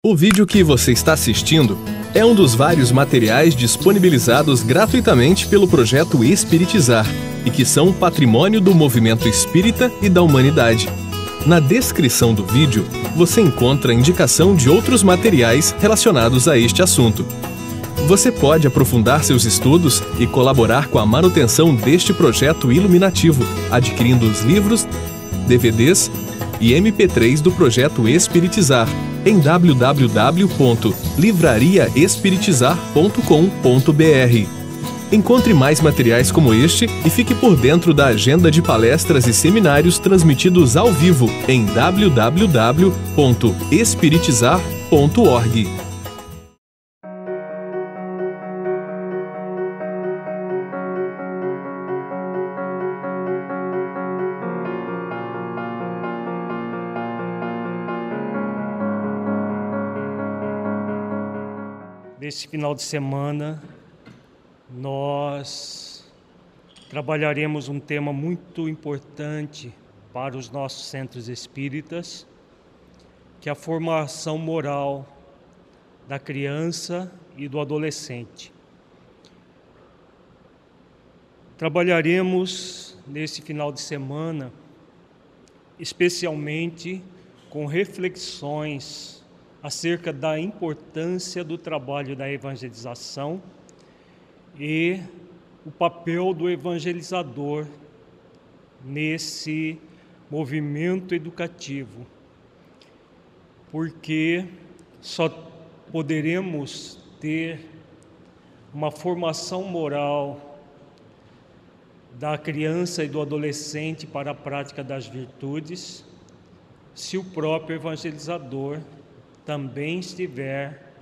O vídeo que você está assistindo é um dos vários materiais disponibilizados gratuitamente pelo projeto Espiritizar e que são patrimônio do movimento espírita e da humanidade. Na descrição do vídeo, você encontra indicação de outros materiais relacionados a este assunto. Você pode aprofundar seus estudos e colaborar com a manutenção deste projeto iluminativo, adquirindo os livros, DVDs e MP3 do projeto Espiritizar em www.livrariaespiritizar.com.br. Encontre mais materiais como este e fique por dentro da agenda de palestras e seminários transmitidos ao vivo em www.espiritizar.org. Neste final de semana, nós trabalharemos um tema muito importante para os nossos centros espíritas, que é a formação moral da criança e do adolescente. Trabalharemos nesse final de semana, especialmente com reflexões acerca da importância do trabalho da evangelização e o papel do evangelizador nesse movimento educativo, porque só poderemos ter uma formação moral da criança e do adolescente para a prática das virtudes se o próprio evangelizador também estiver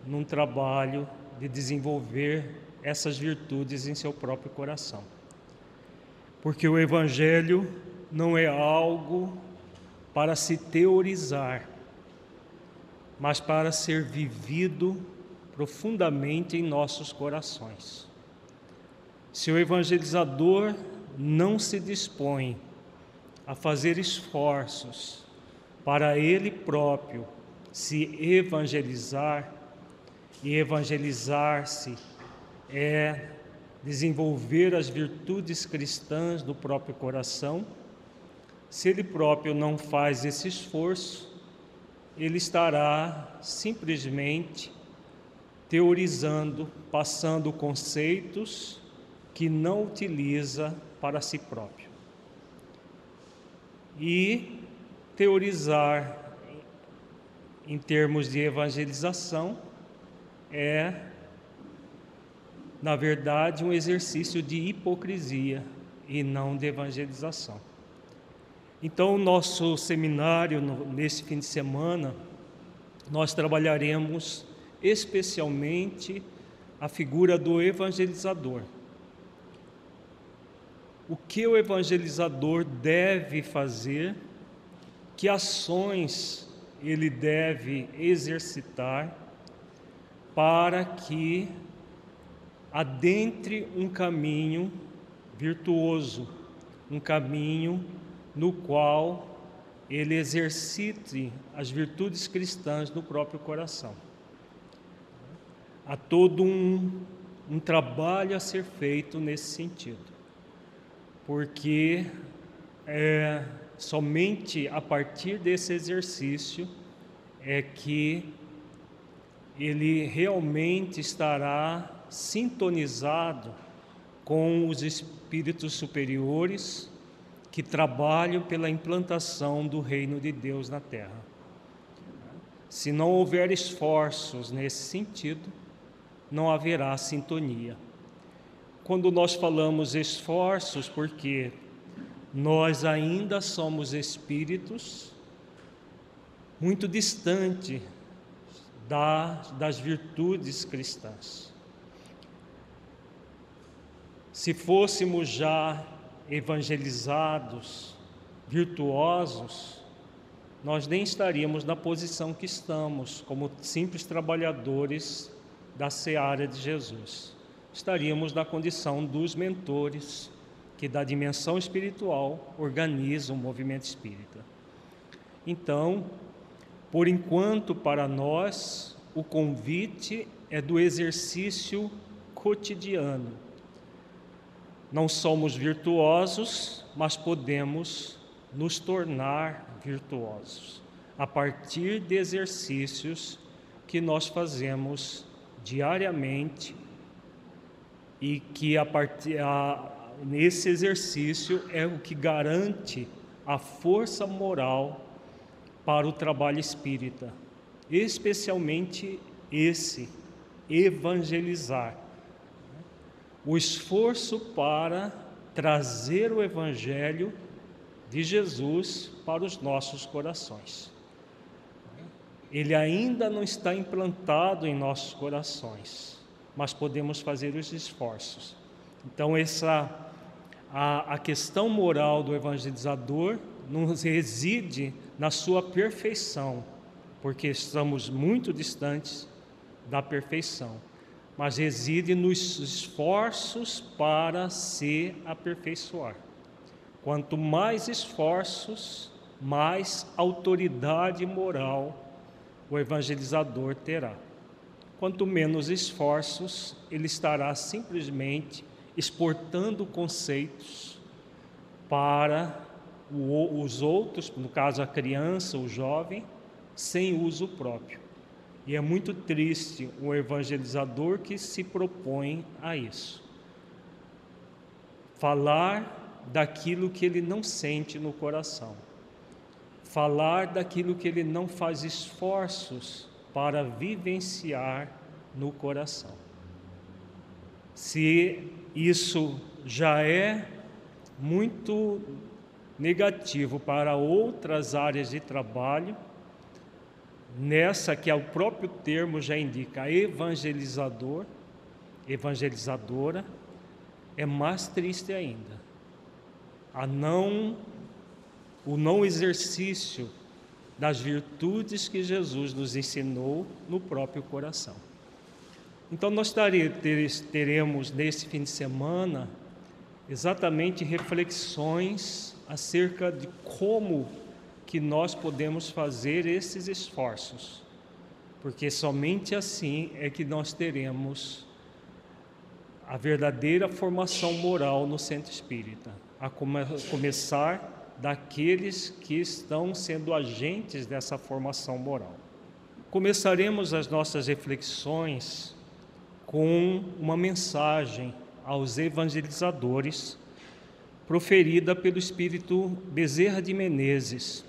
num trabalho de desenvolver essas virtudes em seu próprio coração. Porque o Evangelho não é algo para se teorizar, mas para ser vivido profundamente em nossos corações. Se o evangelizador não se dispõe a fazer esforços para ele próprio se evangelizar, e evangelizar-se é desenvolver as virtudes cristãs do próprio coração, se ele próprio não faz esse esforço, ele estará simplesmente teorizando, passando conceitos que não utiliza para si próprio. E teorizar em termos de evangelização, é, na verdade, um exercício de hipocrisia e não de evangelização. Então, o nosso seminário, nesse fim de semana, nós trabalharemos especialmente a figura do evangelizador. O que o evangelizador deve fazer, que ações ele deve exercitar para que adentre um caminho virtuoso, um caminho no qual ele exercite as virtudes cristãs no próprio coração. Há todo um trabalho a ser feito nesse sentido, porque somente a partir desse exercício é que ele realmente estará sintonizado com os espíritos superiores que trabalham pela implantação do reino de Deus na Terra. Se não houver esforços nesse sentido, não haverá sintonia. Quando nós falamos esforços, porque nós ainda somos espíritos muito distantes das virtudes cristãs. Se fôssemos já evangelizados, virtuosos, nós nem estaríamos na posição que estamos, como simples trabalhadores da seara de Jesus. Estaríamos na condição dos mentores, que da dimensão espiritual organiza o movimento espírita. Então, Por enquanto, para nós, o convite é do exercício cotidiano. Não somos virtuosos, mas podemos nos tornar virtuosos a partir de exercícios que nós fazemos diariamente e que nesse exercício é o que garante a força moral para o trabalho espírita, especialmente esse, evangelizar. O esforço para trazer o Evangelho de Jesus para os nossos corações. Ele ainda não está implantado em nossos corações, mas podemos fazer os esforços. Então, a questão moral do evangelizador não reside na sua perfeição, porque estamos muito distantes da perfeição, mas reside nos esforços para se aperfeiçoar. Quanto mais esforços, mais autoridade moral o evangelizador terá. Quanto menos esforços, ele estará simplesmente exportando conceitos para os outros, no caso a criança, o jovem, sem uso próprio. E é muito triste o evangelizador que se propõe a isso. Falar daquilo que ele não sente no coração. Falar daquilo que ele não faz esforços para vivenciar no coração. Se isso já é muito negativo para outras áreas de trabalho, nessa que é o próprio termo já indica, evangelizador, evangelizadora, é mais triste ainda. O não exercício das virtudes que Jesus nos ensinou no próprio coração. Então nós teremos nesse fim de semana exatamente reflexões acerca de como que nós podemos fazer esses esforços, porque somente assim é que nós teremos a verdadeira formação moral no centro espírita, a começar daqueles que estão sendo agentes dessa formação moral. Começaremos as nossas reflexões com uma mensagem aos evangelizadores, proferida pelo Espírito Bezerra de Menezes.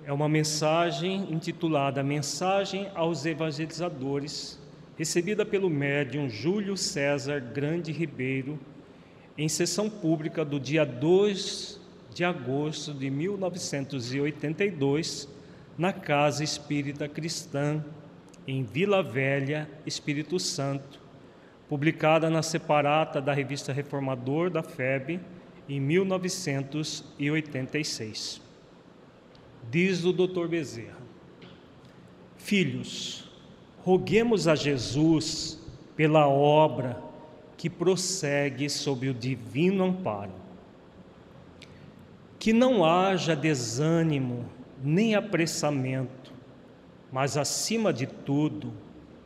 É uma mensagem intitulada Mensagem aos Evangelizadores, recebida pelo médium Júlio César Grande Ribeiro, em sessão pública do dia 2 de agosto de 1982, na Casa Espírita Cristã, em Vila Velha, Espírito Santo, publicada na separata da Revista Reformador da FEB, em 1986. Diz o Dr. Bezerra: Filhos, roguemos a Jesus pela obra que prossegue sob o divino amparo. Que não haja desânimo nem apressamento, mas, acima de tudo,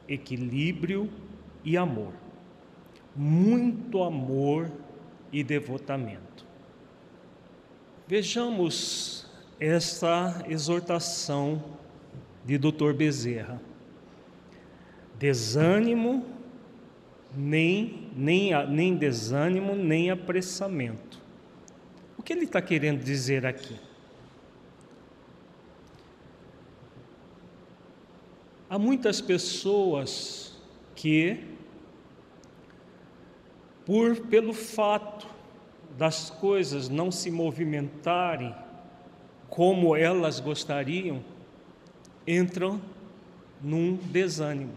equilíbrio e amor. Muito amor e devotamento. Vejamos essa exortação de Dr. Bezerra. Desânimo, nem desânimo, nem apressamento. O que ele está querendo dizer aqui? Há muitas pessoas que, pelo fato das coisas não se movimentarem como elas gostariam, entram num desânimo,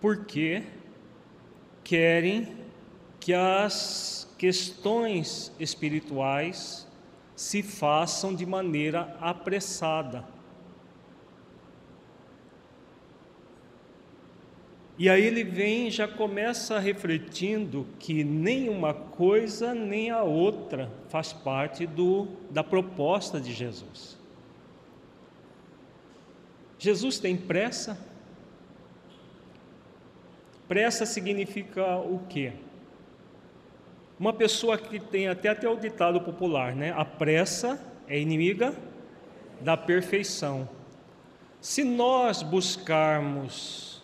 porque querem que as questões espirituais se façam de maneira apressada. E aí ele já começa refletindo que nem uma coisa nem a outra faz parte da proposta de Jesus. Jesus tem pressa? Pressa significa o quê? Uma pessoa que tem até o ditado popular, né? A pressa é inimiga da perfeição. Se nós buscarmos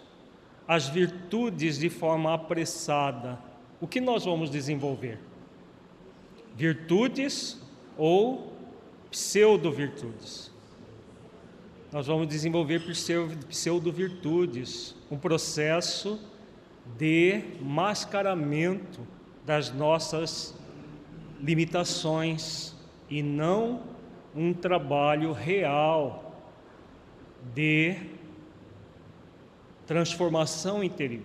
as virtudes de forma apressada, o que nós vamos desenvolver? Virtudes ou pseudo-virtudes? Nós vamos desenvolver pseudo-virtudes, um processo de mascaramento das nossas limitações e não um trabalho real de transformação interior.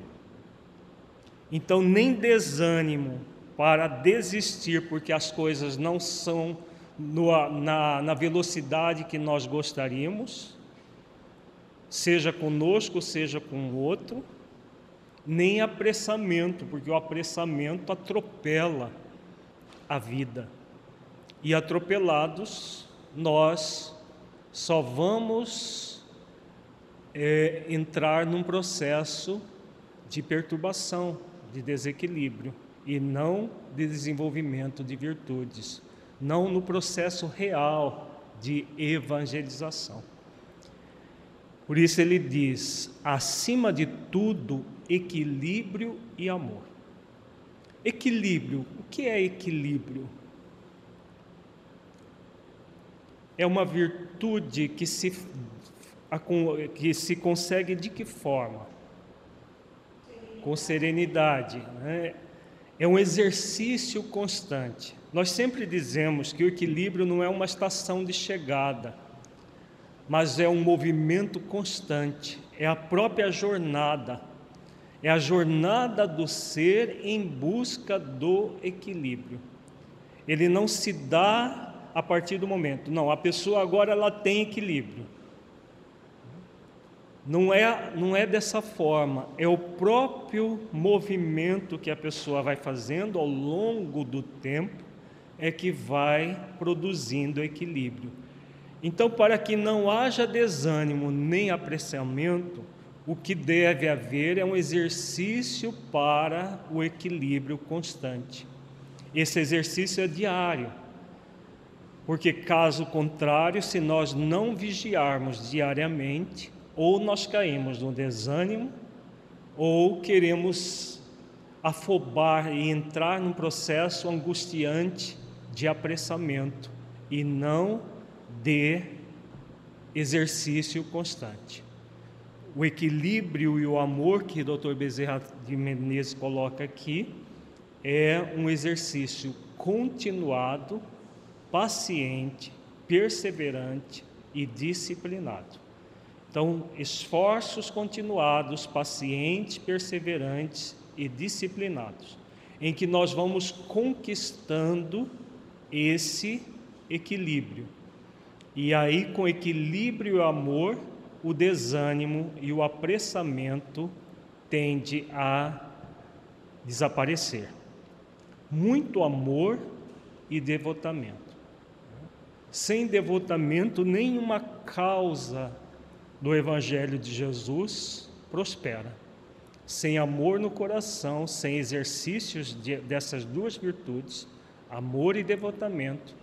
Então, nem desânimo para desistir porque as coisas não são na velocidade que nós gostaríamos, seja conosco, seja com o outro, nem apressamento, porque o apressamento atropela a vida. E atropelados, nós só vamos entrar num processo de perturbação, de desequilíbrio, e não de desenvolvimento de virtudes, não no processo real de evangelização. Por isso ele diz, acima de tudo, equilíbrio e amor. Equilíbrio, o que é equilíbrio? É uma virtude que se consegue de que forma? Com serenidade, né? É um exercício constante. Nós sempre dizemos que o equilíbrio não é uma estação de chegada, mas é um movimento constante, é a própria jornada, é a jornada do ser em busca do equilíbrio. Ele não se dá a partir do momento, não, a pessoa agora ela tem equilíbrio. Não é dessa forma, é o próprio movimento que a pessoa vai fazendo ao longo do tempo, é que vai produzindo equilíbrio. Então, para que não haja desânimo nem apressamento, o que deve haver é um exercício para o equilíbrio constante. Esse exercício é diário, porque caso contrário, se nós não vigiarmos diariamente, ou nós caímos no desânimo, ou queremos afobar e entrar num processo angustiante de apressamento e não de exercício constante. O equilíbrio e o amor que o Dr. Bezerra de Menezes coloca aqui é um exercício continuado, paciente, perseverante e disciplinado. Então, esforços continuados, pacientes, perseverantes e disciplinados, em que nós vamos conquistando esse equilíbrio. E aí, com equilíbrio e amor, o desânimo e o apressamento tende a desaparecer. Muito amor e devotamento. Sem devotamento, nenhuma causa do Evangelho de Jesus prospera. Sem amor no coração, sem exercícios dessas duas virtudes, amor e devotamento,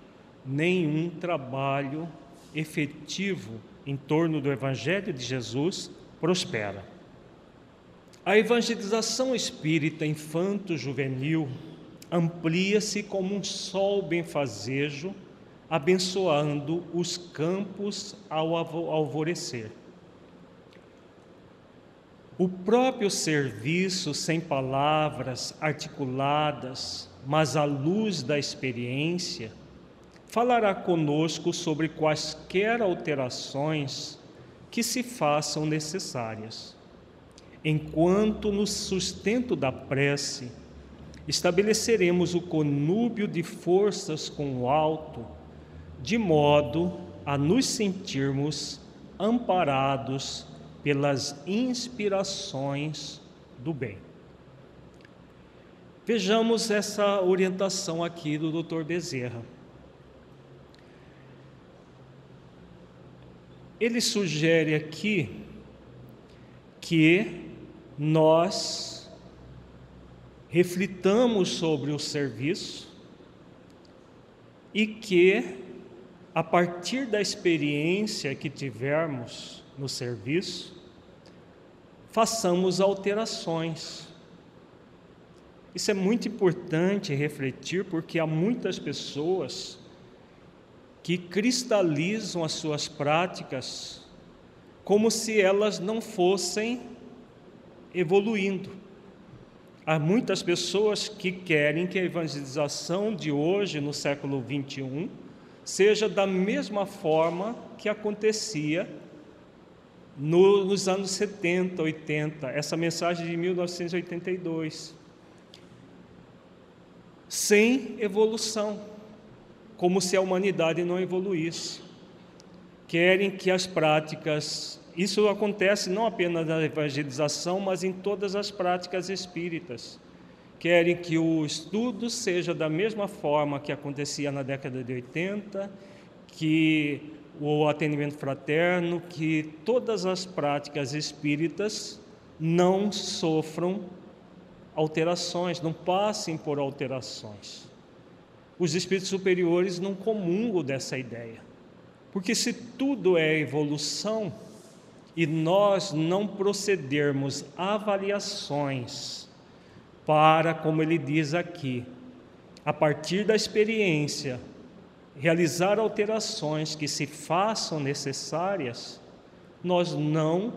nenhum trabalho efetivo em torno do Evangelho de Jesus prospera. A evangelização espírita infanto-juvenil amplia-se como um sol benfazejo, abençoando os campos ao alvorecer. O próprio serviço, sem palavras articuladas, mas à luz da experiência, falará conosco sobre quaisquer alterações que se façam necessárias. Enquanto no sustento da prece, estabeleceremos o conúbio de forças com o alto, de modo a nos sentirmos amparados pelas inspirações do bem. Vejamos essa orientação aqui do Dr. Bezerra. ele sugere aqui que nós reflitamos sobre o serviço e que, a partir da experiência que tivermos no serviço, façamos alterações. Isso é muito importante refletir, porque há muitas pessoas que cristalizam as suas práticas como se elas não fossem evoluindo. Há muitas pessoas que querem que a evangelização de hoje, no século XXI, seja da mesma forma que acontecia nos anos 70, 80, essa mensagem de 1982, sem evolução, como se a humanidade não evoluísse. Querem que as práticas, isso acontece não apenas na evangelização, mas em todas as práticas espíritas. Querem que o estudo seja da mesma forma que acontecia na década de 80, que o atendimento fraterno, que todas as práticas espíritas não sofram alterações, não passem por alterações. Os espíritos superiores não comungam dessa ideia, porque se tudo é evolução e nós não procedermos a avaliações para, como ele diz aqui, a partir da experiência, realizar alterações que se façam necessárias, nós não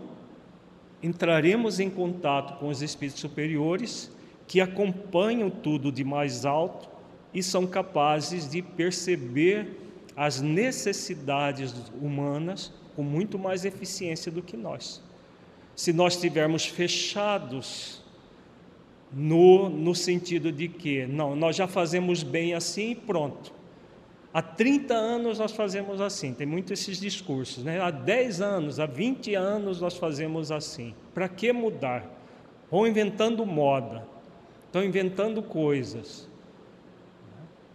entraremos em contato com os espíritos superiores que acompanham tudo de mais alto e são capazes de perceber as necessidades humanas com muito mais eficiência do que nós. Se nós estivermos fechados no sentido de que, não, nós já fazemos bem assim e pronto. Há 30 anos nós fazemos assim, tem muitos esses discursos, né? Há 10 anos, há 20 anos nós fazemos assim. Para que mudar? Vão inventando moda, estão inventando coisas.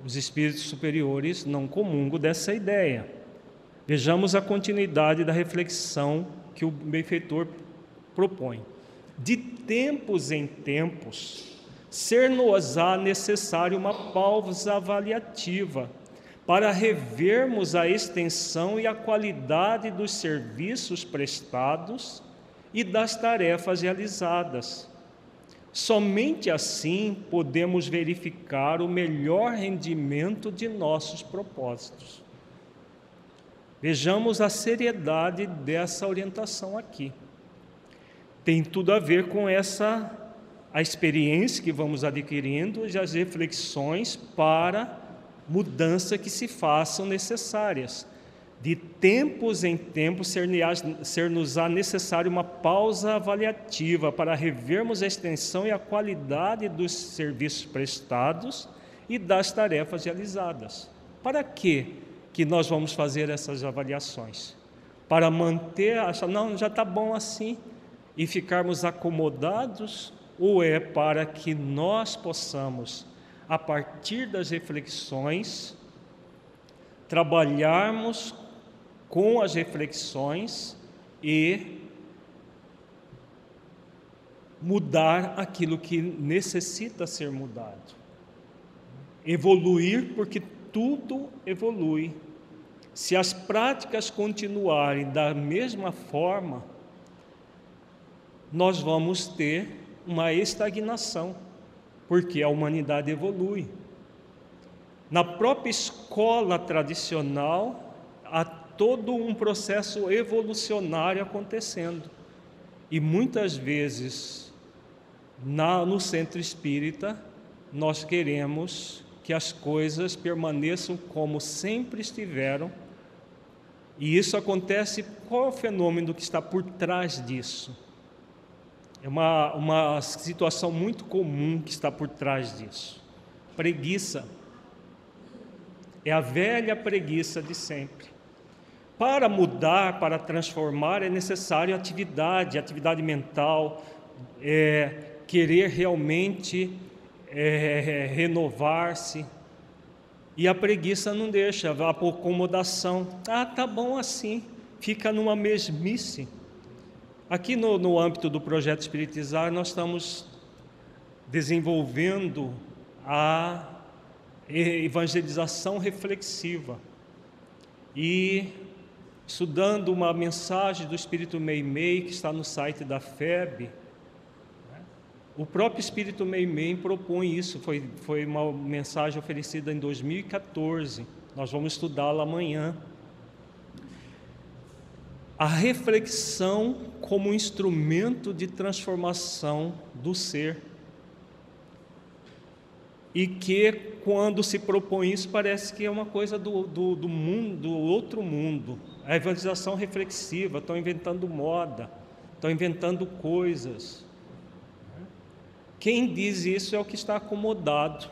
Os espíritos superiores não comungam dessa ideia. Vejamos a continuidade da reflexão que o benfeitor propõe. De tempos em tempos, ser-nos-á necessário uma pausa avaliativa para revermos a extensão e a qualidade dos serviços prestados e das tarefas realizadas. Somente assim podemos verificar o melhor rendimento de nossos propósitos. Vejamos a seriedade dessa orientação aqui. Tem tudo a ver com a experiência que vamos adquirindo e as reflexões para mudança que se façam necessárias. De tempos em tempos, ser-nos-á necessário uma pausa avaliativa para revermos a extensão e a qualidade dos serviços prestados e das tarefas realizadas. Para quê que nós vamos fazer essas avaliações? Para manter, não, já está bom assim, e ficarmos acomodados, ou é para que nós possamos, a partir das reflexões, trabalharmos com as reflexões e mudar aquilo que necessita ser mudado. Evoluir, porque tudo evolui. Se as práticas continuarem da mesma forma, nós vamos ter uma estagnação, porque a humanidade evolui. Na própria escola tradicional, há todo um processo evolucionário acontecendo. E muitas vezes, no centro espírita, nós queremos que as coisas permaneçam como sempre estiveram. E isso acontece, qual é o fenômeno que está por trás disso? É uma situação muito comum que está por trás disso. Preguiça. É a velha preguiça de sempre. Para mudar, para transformar, é necessário atividade mental, querer realmente renovar-se. E a preguiça não deixa, a acomodação. Ah, tá bom assim, fica numa mesmice. Aqui no âmbito do projeto Espiritizar, nós estamos desenvolvendo a evangelização reflexiva e estudando uma mensagem do Espírito Meimei que está no site da FEB. O próprio Espírito Meimei propõe isso, foi uma mensagem oferecida em 2014, nós vamos estudá-la amanhã. A reflexão como instrumento de transformação do ser. E que, quando se propõe isso, parece que é uma coisa do mundo, do outro mundo. A evangelização reflexiva, estão inventando moda, estão inventando coisas. Quem diz isso é o que está acomodado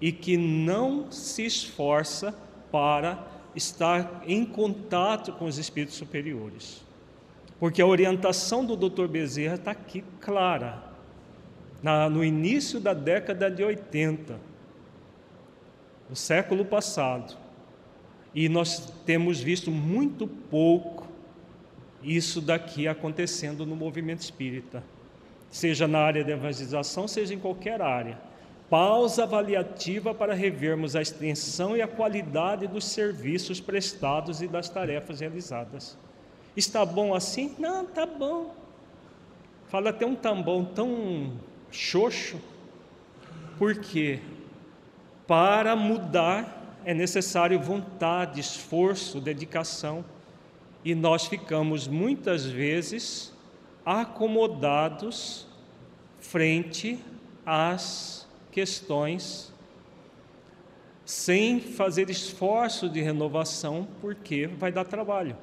e que não se esforça para estar em contato com os espíritos superiores. Porque a orientação do Dr. Bezerra está aqui clara. No início da década de 80, do século passado, e nós temos visto muito pouco isso daqui acontecendo no movimento espírita, seja na área da evangelização, seja em qualquer área. Pausa avaliativa para revermos a extensão e a qualidade dos serviços prestados e das tarefas realizadas. Está bom assim? Não, está bom. Fala até um tambão tão xoxo, porque para mudar é necessário vontade, esforço, dedicação, e nós ficamos muitas vezes acomodados frente às questões, sem fazer esforço de renovação, porque vai dar trabalho.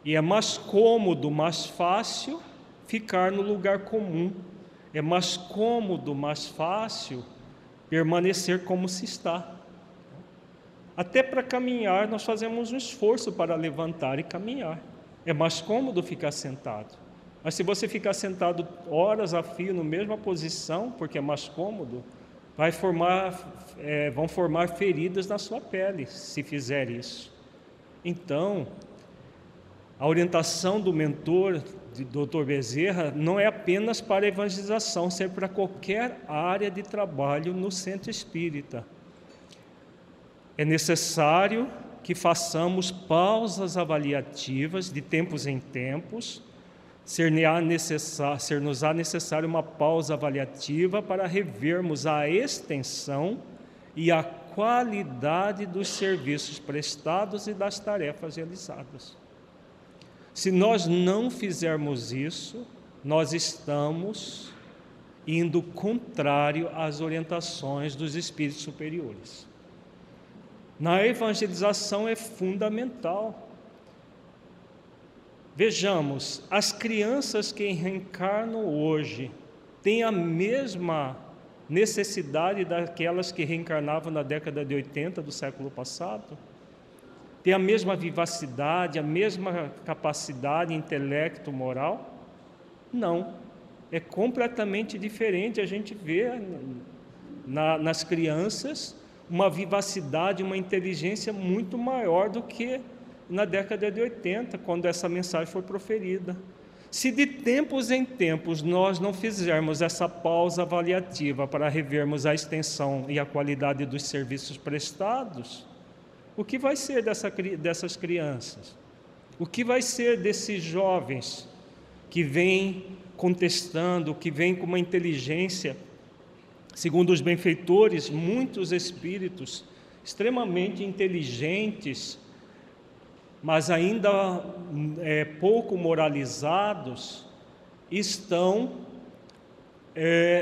E é mais cômodo, mais fácil ficar no lugar comum. É mais cômodo, mais fácil permanecer como se está. Até para caminhar, nós fazemos um esforço para levantar e caminhar. É mais cômodo ficar sentado. Mas se você ficar sentado horas a fio na mesma posição, porque é mais cômodo, vão formar feridas na sua pele, se fizer isso. Então, a orientação do mentor, do Dr. Bezerra, não é apenas para a evangelização, serve para qualquer área de trabalho no centro espírita. É necessário que façamos pausas avaliativas de tempos em tempos, ser-nos-á necessário uma pausa avaliativa para revermos a extensão e a qualidade dos serviços prestados e das tarefas realizadas. Se nós não fizermos isso, nós estamos indo contrário às orientações dos espíritos superiores. Na evangelização é fundamental. Vejamos, as crianças que reencarnam hoje têm a mesma necessidade daquelas que reencarnavam na década de 80 do século passado? Tem a mesma vivacidade, a mesma capacidade, intelecto, moral? Não. É completamente diferente. A gente vê nas crianças uma vivacidade, uma inteligência muito maior do que na década de 80, quando essa mensagem foi proferida. Se de tempos em tempos nós não fizermos essa pausa avaliativa para revermos a extensão e a qualidade dos serviços prestados, o que vai ser dessas crianças? O que vai ser desses jovens que vêm contestando, que vêm com uma inteligência, segundo os benfeitores, muitos espíritos extremamente inteligentes, mas ainda pouco moralizados, estão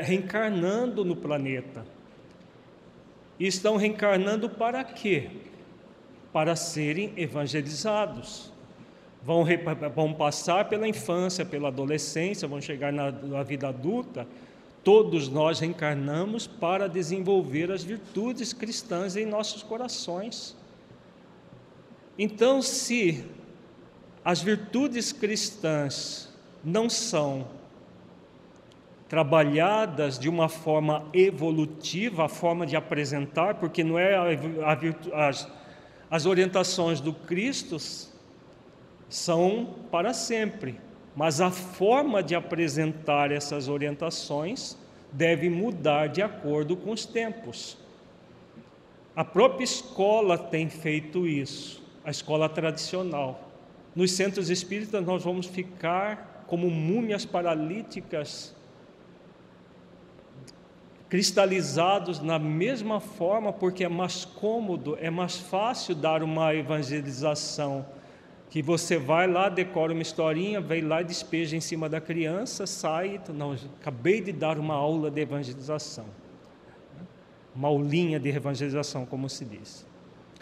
reencarnando no planeta. E estão reencarnando para quê? Para serem evangelizados. Vão passar pela infância, pela adolescência, vão chegar na vida adulta. Todos nós reencarnamos para desenvolver as virtudes cristãs em nossos corações. Então, se as virtudes cristãs não são trabalhadas de uma forma evolutiva, a forma de apresentar, porque não é As orientações do Cristo são para sempre, mas a forma de apresentar essas orientações deve mudar de acordo com os tempos. A própria escola tem feito isso, a escola tradicional. Nos centros espíritas nós vamos ficar como múmias paralíticas, cristalizados na mesma forma, porque é mais cômodo, é mais fácil dar uma evangelização, que você vai lá, decora uma historinha, vem lá e despeja em cima da criança, sai, não, acabei de dar uma aula de evangelização, uma aulinha de evangelização, como se diz.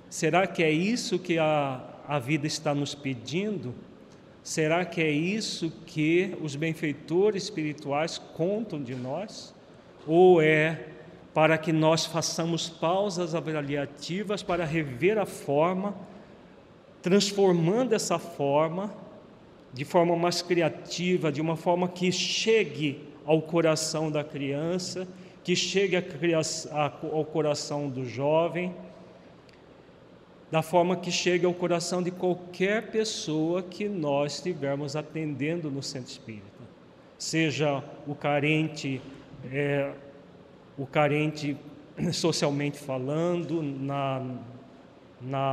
Será que é isso que a vida está nos pedindo? Será que é isso que os benfeitores espirituais contam de nós? Ou é para que nós façamos pausas avaliativas para rever a forma, transformando essa forma de forma mais criativa, de uma forma que chegue ao coração da criança, que chegue ao coração do jovem, da forma que chegue ao coração de qualquer pessoa que nós estivermos atendendo no centro espírita, seja o carente socialmente falando,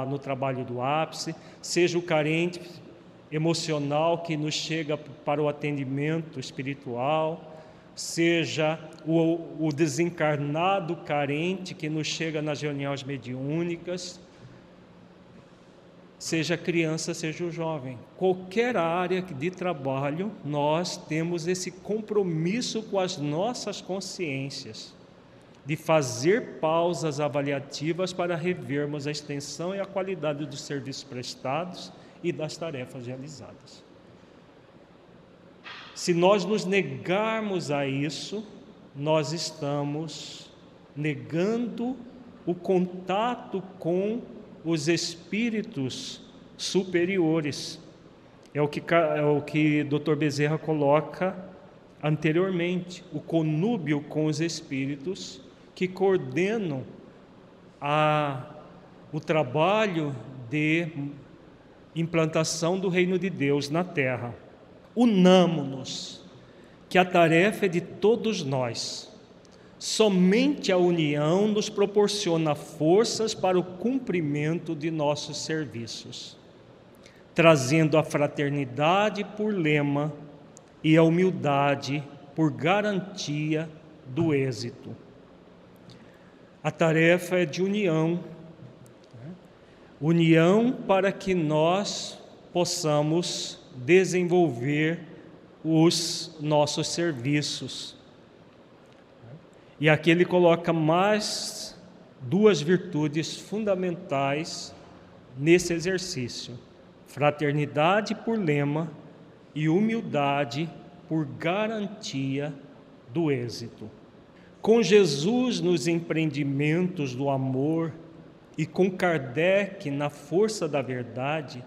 no trabalho do ápice, seja o carente emocional que nos chega para o atendimento espiritual, seja o desencarnado carente que nos chega nas reuniões mediúnicas, seja a criança, seja o jovem. Qualquer área de trabalho, nós temos esse compromisso com as nossas consciências, de fazer pausas avaliativas para revermos a extensão e a qualidade dos serviços prestados e das tarefas realizadas. Se nós nos negarmos a isso, nós estamos negando o contato com os espíritos superiores. É o que Dr. Bezerra coloca anteriormente, o conúbio com os espíritos que coordenam o trabalho de implantação do reino de Deus na Terra. Unamo-nos, que a tarefa é de todos nós. Somente a união nos proporciona forças para o cumprimento de nossos serviços, trazendo a fraternidade por lema e a humildade por garantia do êxito. A tarefa é de união, união para que nós possamos desenvolver os nossos serviços. E aqui ele coloca mais duas virtudes fundamentais nesse exercício: fraternidade por lema e humildade por garantia do êxito. Com Jesus nos empreendimentos do amor e com Kardec na força da verdade,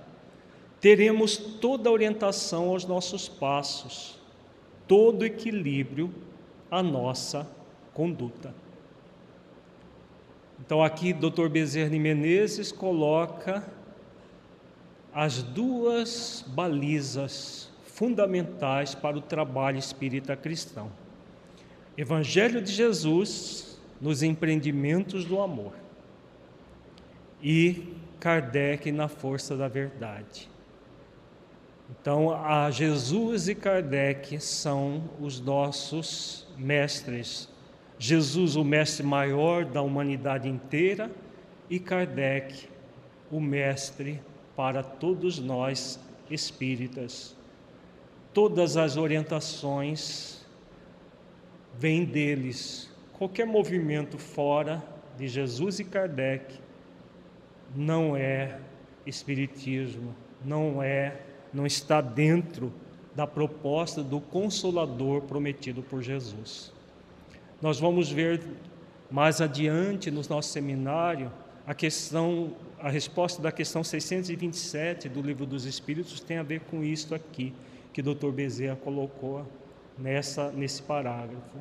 teremos toda a orientação aos nossos passos, todo o equilíbrio à nossa conduta. Então aqui Dr. Bezerra de Menezes coloca as duas balizas fundamentais para o trabalho espírita cristão: Evangelho de Jesus nos empreendimentos do amor e Kardec na força da verdade. Então, a Jesus e Kardec são os nossos mestres. Jesus, o mestre maior da humanidade inteira, e Kardec, o mestre para todos nós espíritas. Todas as orientações vêm deles. Qualquer movimento fora de Jesus e Kardec não é espiritismo, não está dentro da proposta do Consolador prometido por Jesus. Nós vamos ver mais adiante no nosso seminário a resposta da questão 627 do Livro dos Espíritos tem a ver com isto aqui, que o Dr. Bezerra colocou nesse parágrafo.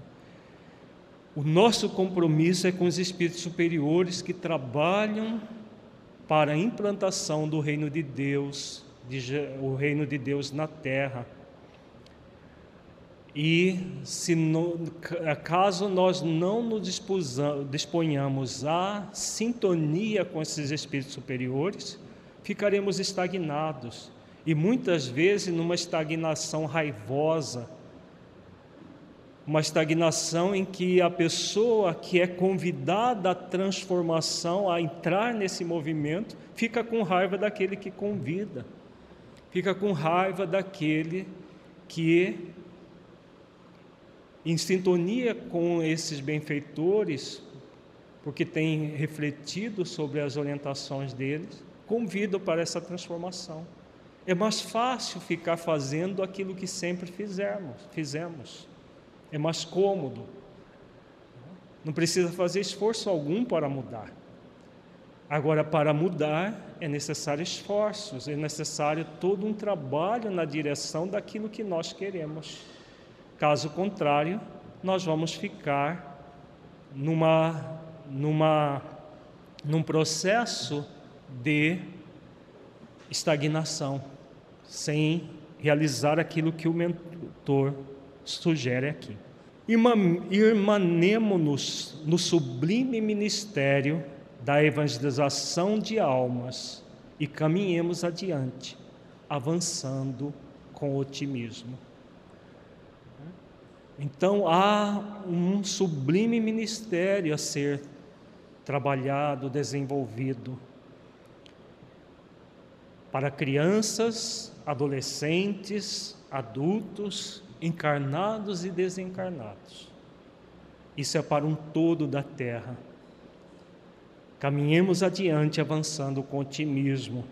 O nosso compromisso é com os espíritos superiores que trabalham para a implantação do reino de Deus, o reino de Deus na terra. E caso nós não nos disponhamos à sintonia com esses espíritos superiores, ficaremos estagnados, e muitas vezes numa estagnação raivosa, uma estagnação em que a pessoa que é convidada à transformação, a entrar nesse movimento, fica com raiva daquele que convida, fica com raiva daquele que, em sintonia com esses benfeitores, porque tem refletido sobre as orientações deles, convido para essa transformação. É mais fácil ficar fazendo aquilo que sempre fizemos. É mais cômodo. Não precisa fazer esforço algum para mudar. Agora, para mudar, é necessário esforços, é necessário todo um trabalho na direção daquilo que nós queremos. Caso contrário, nós vamos ficar num processo de estagnação, sem realizar aquilo que o mentor sugere aqui. Irmanemo-nos no sublime ministério da evangelização de almas e caminhemos adiante, avançando com otimismo. Então, há um sublime ministério a ser trabalhado, desenvolvido para crianças, adolescentes, adultos, encarnados e desencarnados. Isso é para um todo da Terra. Caminhemos adiante, avançando com otimismo.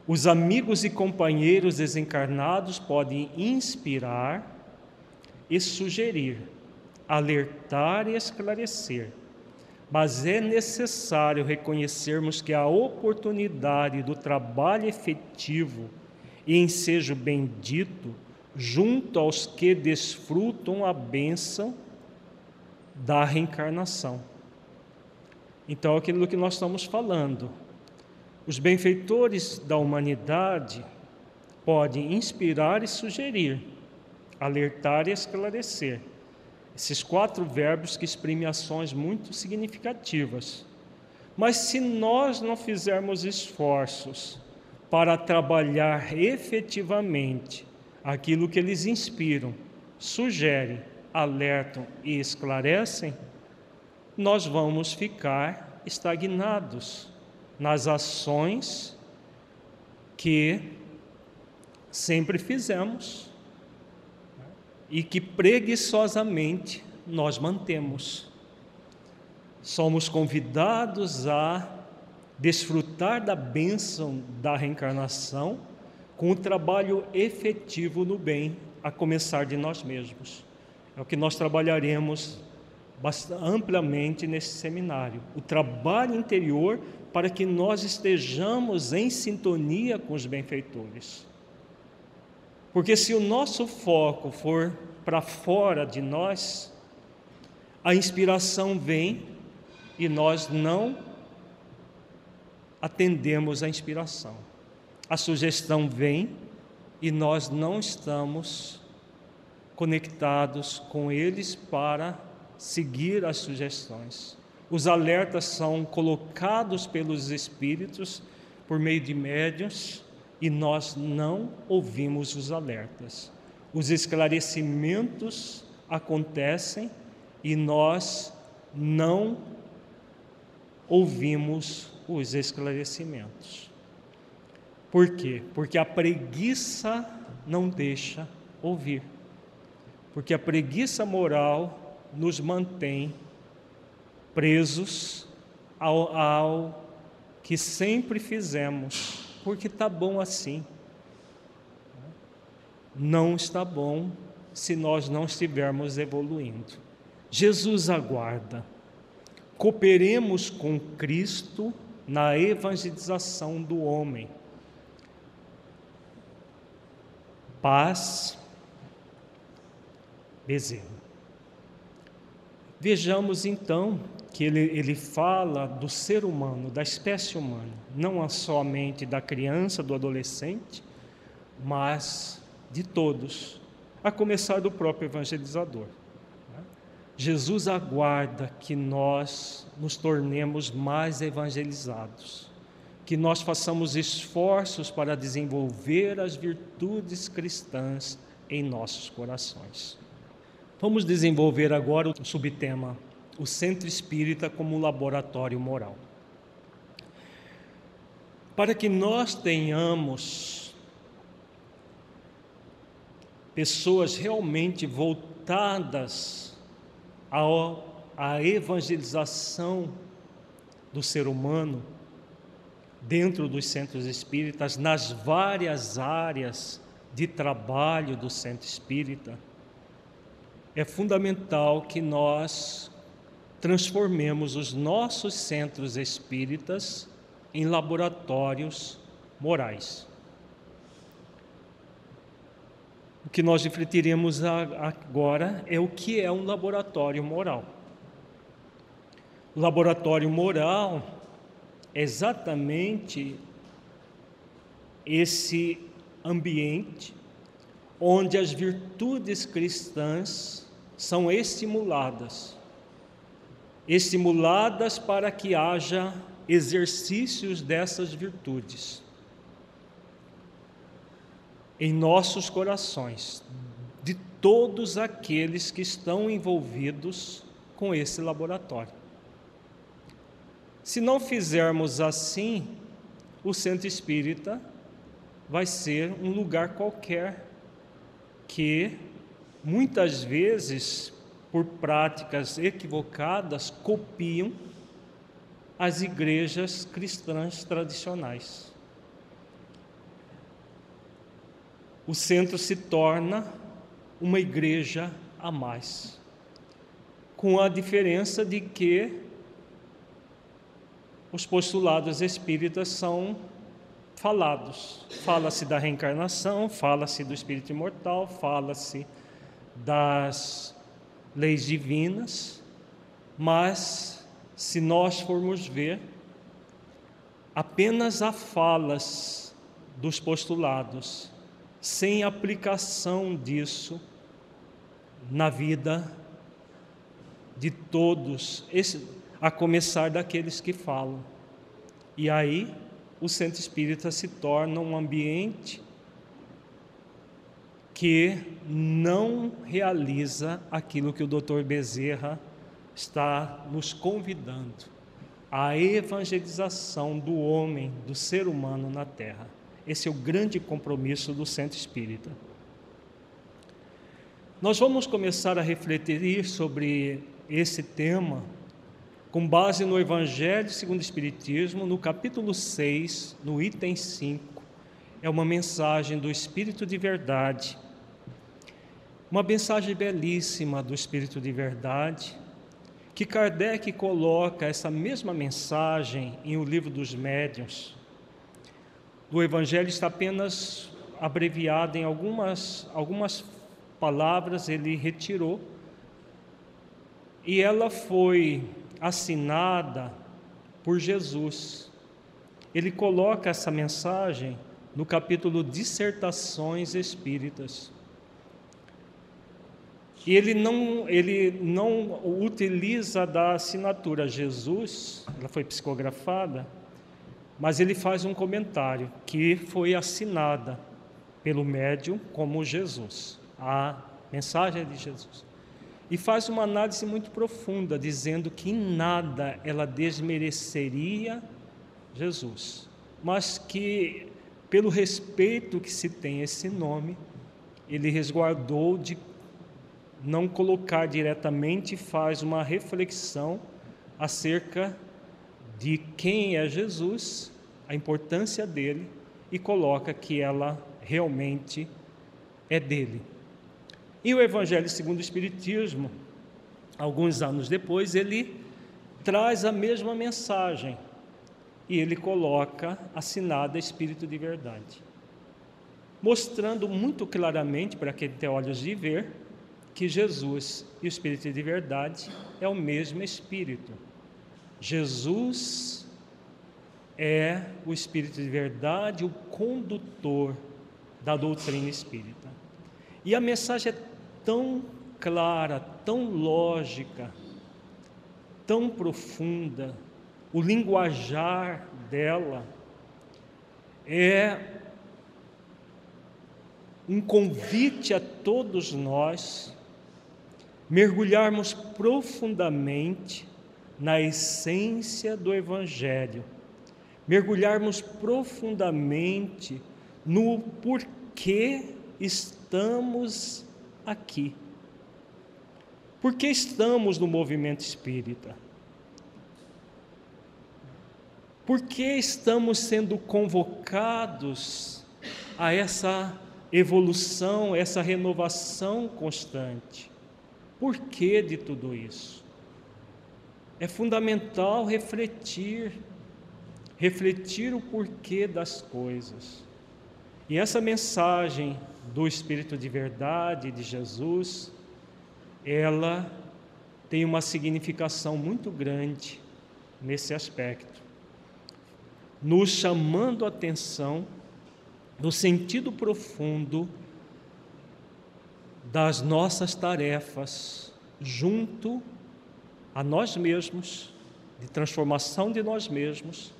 Os amigos e companheiros desencarnados podem inspirar e sugerir, alertar e esclarecer, mas é necessário reconhecermos que a oportunidade do trabalho efetivo e ensejo bendito junto aos que desfrutam a bênção da reencarnação. Então, aquilo que nós estamos falando, os benfeitores da humanidade podem inspirar e sugerir, alertar e esclarecer. Esses 4 verbos que exprimem ações muito significativas. Mas se nós não fizermos esforços para trabalhar efetivamente aquilo que eles inspiram, sugerem, alertam e esclarecem, nós vamos ficar estagnados nas ações que sempre fizemos e que preguiçosamente nós mantemos. Somos convidados a desfrutar da bênção da reencarnação com o trabalho efetivo no bem, a começar de nós mesmos. É o que nós trabalharemos amplamente nesse seminário. O trabalho interior para que nós estejamos em sintonia com os benfeitores. Porque se o nosso foco for para fora de nós, a inspiração vem e nós não atendemos à inspiração. A sugestão vem e nós não estamos conectados com eles para seguir as sugestões. Os alertas são colocados pelos espíritos por meio de médiuns e nós não ouvimos os alertas. Os esclarecimentos acontecem e nós não ouvimos os esclarecimentos. Por quê? Porque a preguiça não deixa ouvir. Porque a preguiça moral nos mantém presos ao que sempre fizemos, porque está bom assim. Não está bom se nós não estivermos evoluindo. Jesus aguarda. Cooperemos com Cristo na evangelização do homem. Paz, Bezerra. Vejamos então que ele fala do ser humano, da espécie humana, não somente da criança, do adolescente, mas de todos, a começar do próprio evangelizador. Jesus aguarda que nós nos tornemos mais evangelizados, que nós façamos esforços para desenvolver as virtudes cristãs em nossos corações. Vamos desenvolver agora o subtema, o Centro Espírita como laboratório moral. Para que nós tenhamos pessoas realmente voltadas à evangelização do ser humano dentro dos centros espíritas, nas várias áreas de trabalho do centro espírita, é fundamental que nós transformemos os nossos centros espíritas em laboratórios morais. O que nós refletiremos agora é o que é um laboratório moral. O laboratório moral é exatamente esse ambiente onde as virtudes cristãs são estimuladas para que haja exercícios dessas virtudes em nossos corações, de todos aqueles que estão envolvidos com esse laboratório. Se não fizermos assim, o centro espírita vai ser um lugar qualquer que, muitas vezes, por práticas equivocadas, copiam as igrejas cristãs tradicionais. O centro se torna uma igreja a mais, com a diferença de que os postulados espíritas são falados. Fala-se da reencarnação, fala-se do espírito imortal, fala-se das leis divinas, mas se nós formos ver, apenas há falas dos postulados, sem aplicação disso na vida de todos, a começar daqueles que falam. E aí o centro espírita se torna um ambiente que não realiza aquilo que o Dr. Bezerra está nos convidando, a evangelização do homem, do ser humano na Terra. Esse é o grande compromisso do centro espírita. Nós vamos começar a refletir sobre esse tema com base no Evangelho segundo o Espiritismo, no capítulo 6, no item 5. É uma mensagem do Espírito de Verdade, uma mensagem belíssima do Espírito de Verdade, que Kardec coloca essa mesma mensagem em O Livro dos Médiuns. O Evangelho está apenas abreviado em algumas palavras, ele retirou, e ela foi assinada por Jesus. Ele coloca essa mensagem no capítulo Dissertações Espíritas. E ele não utiliza da assinatura Jesus, ela foi psicografada, mas ele faz um comentário que foi assinada pelo médium como Jesus, a mensagem de Jesus. E faz uma análise muito profunda, dizendo que em nada ela desmereceria Jesus, mas que, pelo respeito que se tem a esse nome, ele resguardou de não colocar diretamente, faz uma reflexão acerca de quem é Jesus, a importância dele, e coloca que ela realmente é dele. E o Evangelho segundo o Espiritismo, alguns anos depois, ele traz a mesma mensagem e ele coloca assinada Espírito de Verdade, mostrando muito claramente para quem tem olhos de ver que Jesus e o Espírito de Verdade é o mesmo Espírito. Jesus é o Espírito de verdade, o condutor da doutrina espírita. E a mensagem é tão clara, tão lógica, tão profunda, o linguajar dela é um convite a todos nós mergulharmos profundamente na essência do Evangelho, mergulharmos profundamente no porquê estamos aqui. Por que estamos no movimento espírita? Por que estamos sendo convocados a essa evolução, essa renovação constante? Por que de tudo isso? É fundamental refletir o porquê das coisas. E essa mensagem do Espírito de verdade, de Jesus, ela tem uma significação muito grande nesse aspecto, nos chamando a atenção no sentido profundo das nossas tarefas junto a nós mesmos, de transformação de nós mesmos,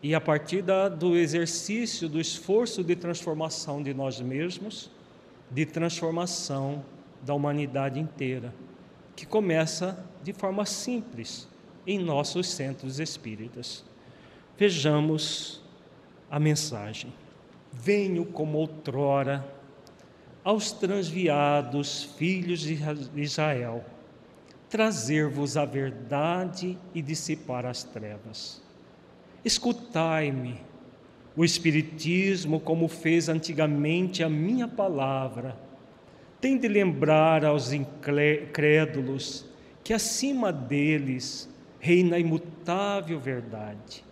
e a partir do exercício, do esforço de transformação de nós mesmos, de transformação da humanidade inteira, que começa de forma simples em nossos centros espíritas. Vejamos a mensagem. Venho como outrora aos transviados filhos de Israel, trazer-vos a verdade e dissipar as trevas. Escutai-me, o Espiritismo, como fez antigamente a minha palavra, tem de lembrar aos incrédulos que acima deles reina a imutável verdade,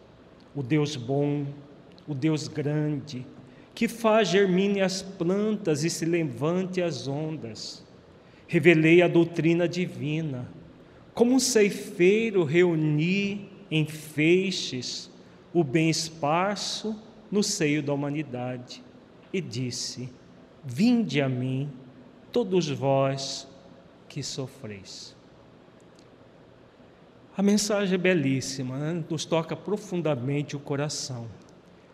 o Deus bom, o Deus grande, que faz germine as plantas e se levante as ondas. Revelei a doutrina divina, como um ceifeiro reuni em feixes o bem esparso no seio da humanidade, e disse: vinde a mim, todos vós que sofreis. A mensagem é belíssima, né? Nos toca profundamente o coração.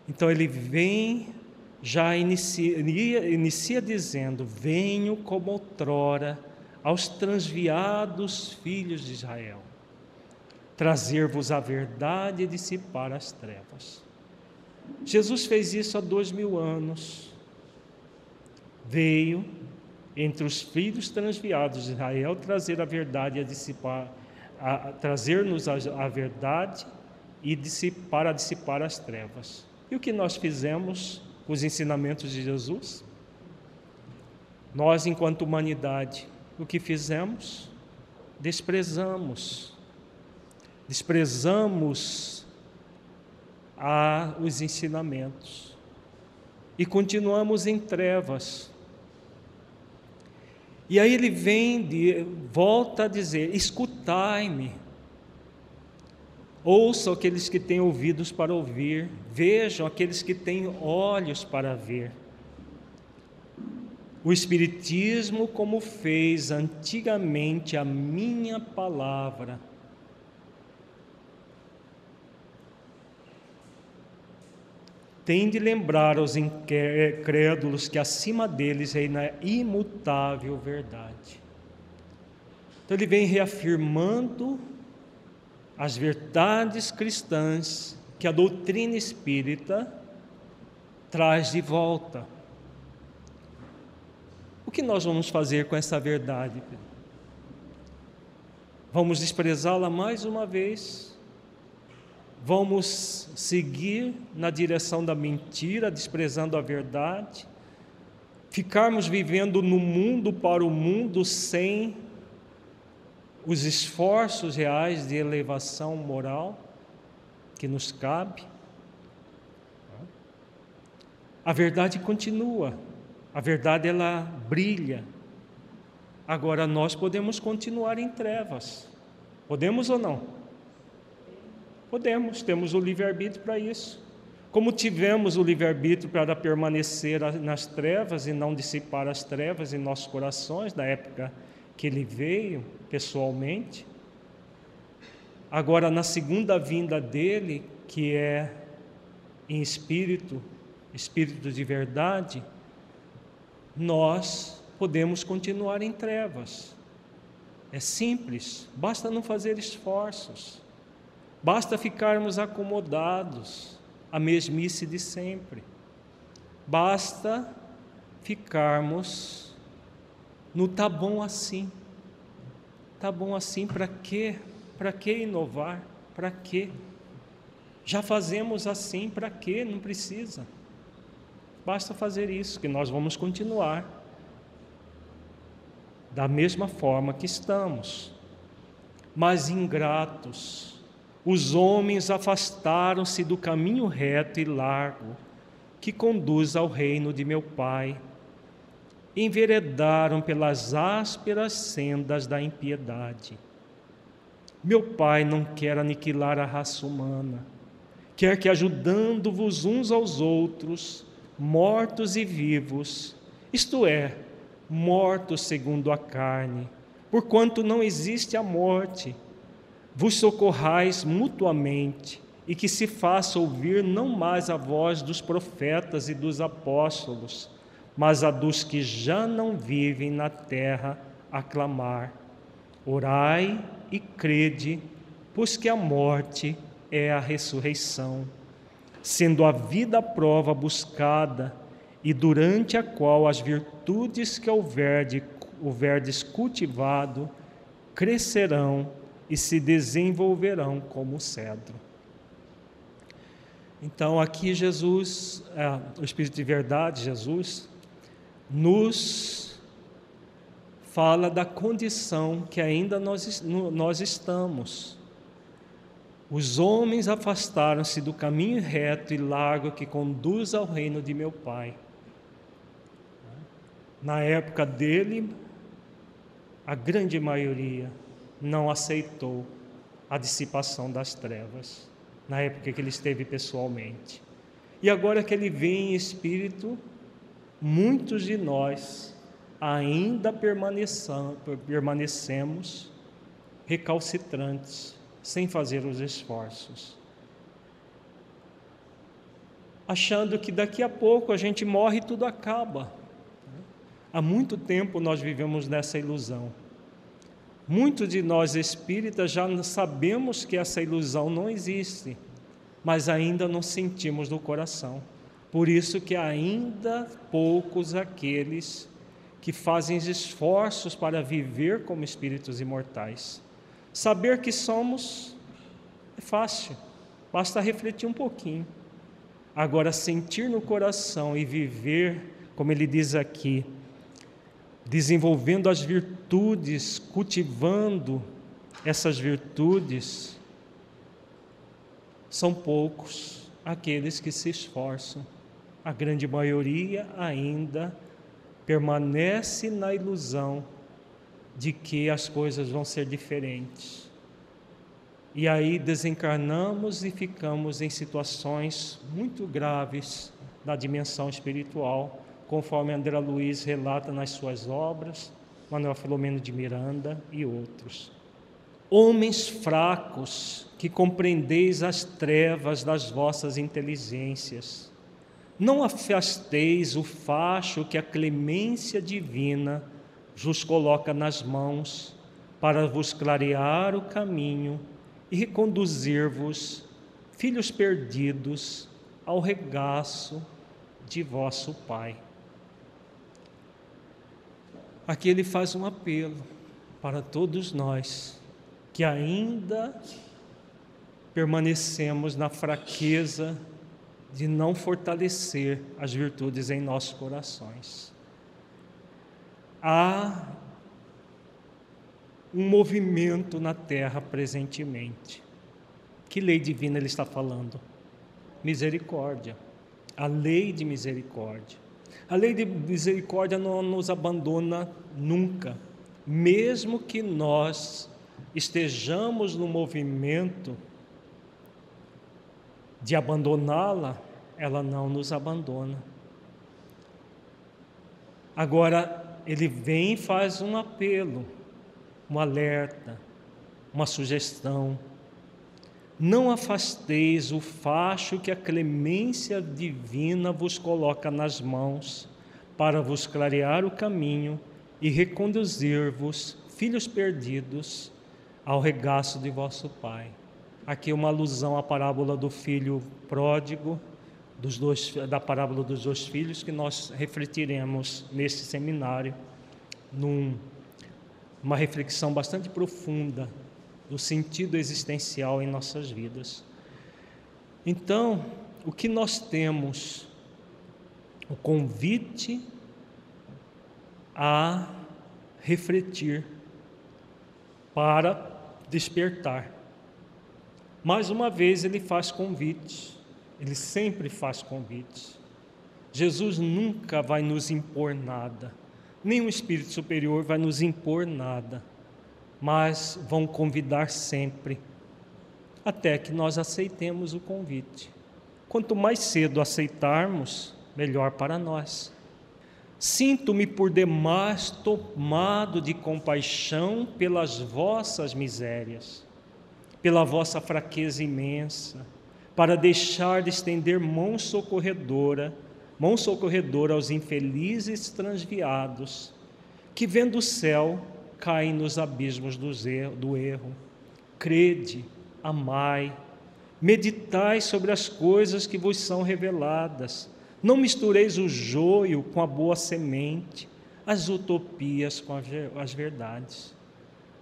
Então ele vem, já inicia dizendo: venho como outrora aos transviados filhos de Israel, trazer-vos a verdade e dissipar as trevas. Jesus fez isso há 2000 anos. Veio entre os filhos transviados de Israel trazer a verdade e trazer-nos a verdade e para dissipar as trevas. E o que nós fizemos com os ensinamentos de Jesus? Nós, enquanto humanidade, o que fizemos? Desprezamos os ensinamentos e continuamos em trevas. E aí ele volta a dizer: escutai-me, ouçam aqueles que têm ouvidos para ouvir, vejam aqueles que têm olhos para ver. O Espiritismo, como fez antigamente a minha palavra, tem de lembrar aos incrédulos que acima deles reina a imutável verdade. Então ele vem reafirmando as verdades cristãs que a doutrina espírita traz de volta. O que nós vamos fazer com essa verdade? Vamos desprezá-la mais uma vez? Vamos seguir na direção da mentira, desprezando a verdade? Ficarmos vivendo no mundo para o mundo sem os esforços reais de elevação moral que nos cabe? A verdade continua, a verdade ela brilha. Agora nós podemos continuar em trevas. Podemos ou não? Podemos, temos o livre-arbítrio para isso. Como tivemos o livre-arbítrio para permanecer nas trevas e não dissipar as trevas em nossos corações, na época que ele veio pessoalmente, agora na segunda vinda dele, que é em espírito de verdade, nós podemos continuar em trevas. É simples, basta não fazer esforços, basta ficarmos acomodados à mesmice de sempre, basta ficarmos no tá bom assim. Tá bom assim, para quê? Para que inovar? Para quê? Já fazemos assim, para quê? Não precisa. Basta fazer isso, que nós vamos continuar da mesma forma que estamos. Mas ingratos, os homens afastaram-se do caminho reto e largo que conduz ao reino de meu Pai. Enveredaram pelas ásperas sendas da impiedade. Meu Pai não quer aniquilar a raça humana, quer que, ajudando-vos uns aos outros, mortos e vivos, isto é, mortos segundo a carne, porquanto não existe a morte, vos socorrais mutuamente, e que se faça ouvir não mais a voz dos profetas e dos apóstolos, mas a dos que já não vivem na terra a clamar. Orai e crede, pois que a morte é a ressurreição, sendo a vida a prova buscada, e durante a qual as virtudes que houverdes cultivado crescerão e se desenvolverão como o cedro. Então aqui Jesus, o Espírito de verdade, Jesus, nos fala da condição que ainda nós estamos. Os homens afastaram-se do caminho reto e largo que conduz ao reino de meu Pai. Na época dele, a grande maioria não aceitou a dissipação das trevas, na época que ele esteve pessoalmente. E agora que ele vem em espírito, muitos de nós ainda permanecemos recalcitrantes, sem fazer os esforços, achando que daqui a pouco a gente morre e tudo acaba. Há muito tempo nós vivemos nessa ilusão. Muitos de nós espíritas já sabemos que essa ilusão não existe, mas ainda não sentimos no coração. Por isso que ainda poucos aqueles que fazem esforços para viver como espíritos imortais. Saber que somos é fácil, basta refletir um pouquinho. Agora, sentir no coração e viver, como ele diz aqui, desenvolvendo as virtudes, cultivando essas virtudes, são poucos aqueles que se esforçam. A grande maioria ainda permanece na ilusão de que as coisas vão ser diferentes. E aí desencarnamos e ficamos em situações muito graves da dimensão espiritual, conforme André Luiz relata nas suas obras, Manuel Filomeno de Miranda e outros. Homens fracos, que compreendeis as trevas das vossas inteligências, não afasteis o facho que a clemência divina vos coloca nas mãos, para vos clarear o caminho e reconduzir-vos, filhos perdidos, ao regaço de vosso Pai. Aqui ele faz um apelo para todos nós que ainda permanecemos na fraqueza de não fortalecer as virtudes em nossos corações. Há um movimento na Terra presentemente. Que lei divina ele está falando? Misericórdia. A lei de misericórdia. A lei de misericórdia não nos abandona nunca, mesmo que nós estejamos no movimento de abandoná-la, ela não nos abandona. Agora, ele vem e faz um apelo, um alerta, uma sugestão. Não afasteis o facho que a clemência divina vos coloca nas mãos, para vos clarear o caminho e reconduzir-vos, filhos perdidos, ao regaço de vosso Pai. Aqui uma alusão à parábola do filho pródigo, da parábola dos 2 filhos, que nós refletiremos nesse seminário, numa reflexão bastante profunda do sentido existencial em nossas vidas. Então, o que nós temos? O convite a refletir para despertar. Mais uma vez ele faz convites, ele sempre faz convites. Jesus nunca vai nos impor nada, nenhum espírito superior vai nos impor nada, mas vão convidar sempre, até que nós aceitemos o convite. Quanto mais cedo aceitarmos, melhor para nós. Sinto-me por demais tomado de compaixão pelas vossas misérias, pela vossa fraqueza imensa, para deixar de estender mão socorredora aos infelizes transviados, que vendo o céu, caem nos abismos do erro. Crede, amai, meditai sobre as coisas que vos são reveladas. Não mistureis o joio com a boa semente, as utopias com as verdades.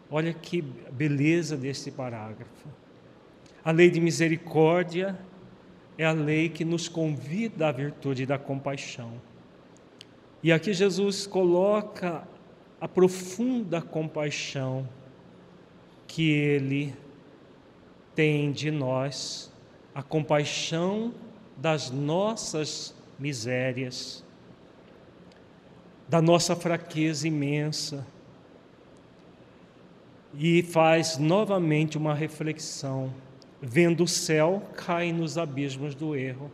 Olha que beleza desse parágrafo. A lei de misericórdia é a lei que nos convida à virtude da compaixão. E aqui Jesus coloca a profunda compaixão que Ele tem de nós, a compaixão das nossas misérias, da nossa fraqueza imensa, e faz novamente uma reflexão. Vendo o céu, cai nos abismos do erro.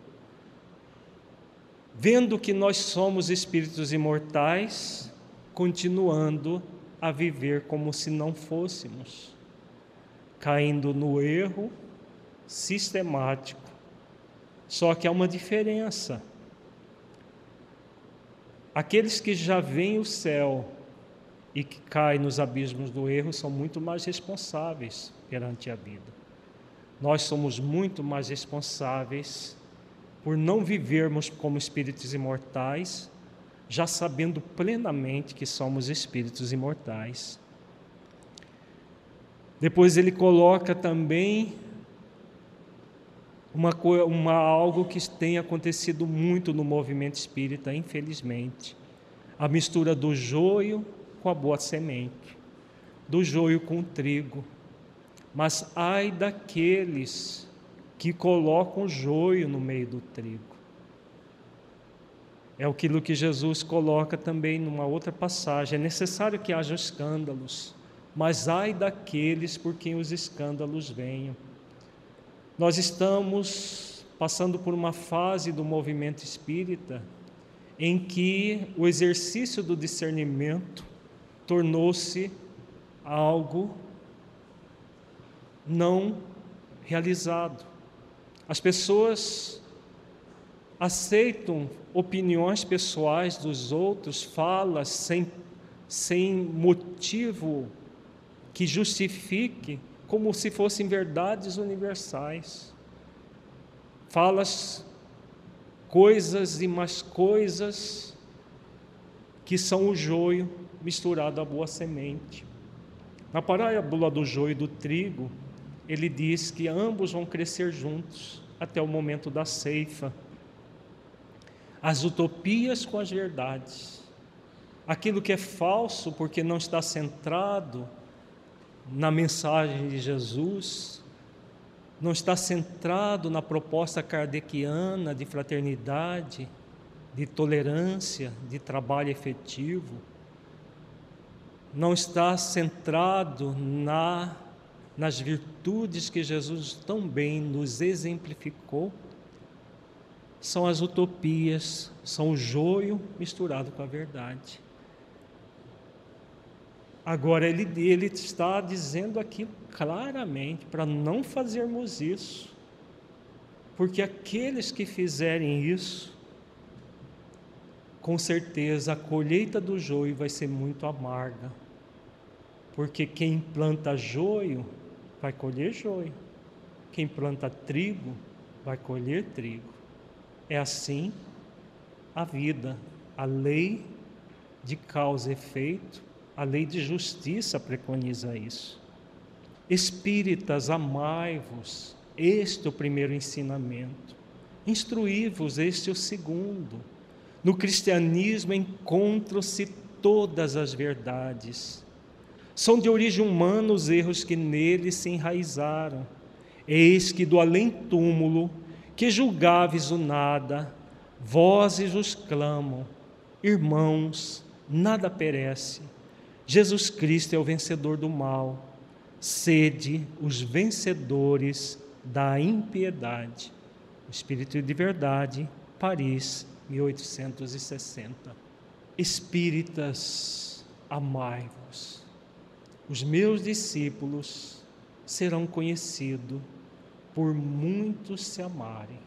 Vendo que nós somos espíritos imortais, continuando a viver como se não fôssemos, caindo no erro sistemático. Só que há uma diferença. Aqueles que já veem o céu e que caem nos abismos do erro são muito mais responsáveis perante a vida. Nós somos muito mais responsáveis por não vivermos como espíritos imortais, já sabendo plenamente que somos espíritos imortais. Depois ele coloca também algo que tem acontecido muito no movimento espírita, infelizmente. A mistura do joio com a boa semente, do joio com o trigo. Mas ai daqueles que colocam joio no meio do trigo. É aquilo que Jesus coloca também numa outra passagem. É necessário que haja escândalos, mas ai daqueles por quem os escândalos venham. Nós estamos passando por uma fase do movimento espírita em que o exercício do discernimento tornou-se algo não realizado. As pessoas aceitam opiniões pessoais dos outros, falas sem motivo que justifique, como se fossem verdades universais. Falas coisas e mais coisas que são o joio misturado à boa semente. Na parábola do joio e do trigo, ele diz que ambos vão crescer juntos até o momento da ceifa. As utopias com as verdades. Aquilo que é falso porque não está centrado na mensagem de Jesus, não está centrado na proposta kardeciana de fraternidade, de tolerância, de trabalho efetivo, não está centrado na nas virtudes que Jesus tão bem nos exemplificou, são as utopias, são o joio misturado com a verdade. Agora, ele está dizendo aqui claramente para não fazermos isso, porque aqueles que fizerem isso, com certeza a colheita do joio vai ser muito amarga, porque quem planta joio vai colher joio, quem planta trigo vai colher trigo. É assim a vida, a lei de causa e efeito, a lei de justiça preconiza isso. Espíritas, amai-vos, este é o primeiro ensinamento. Instruí-vos, este é o segundo. No cristianismo encontram-se todas as verdades. São de origem humana os erros que nele se enraizaram. Eis que do além-túmulo, que julgáveis o nada, vozes vos clamam: irmãos, nada perece. Jesus Cristo é o vencedor do mal. Sede os vencedores da impiedade. Espírito de Verdade, Paris, 1860. Espíritas, amai-vos. Os meus discípulos serão conhecidos por muitos se amarem.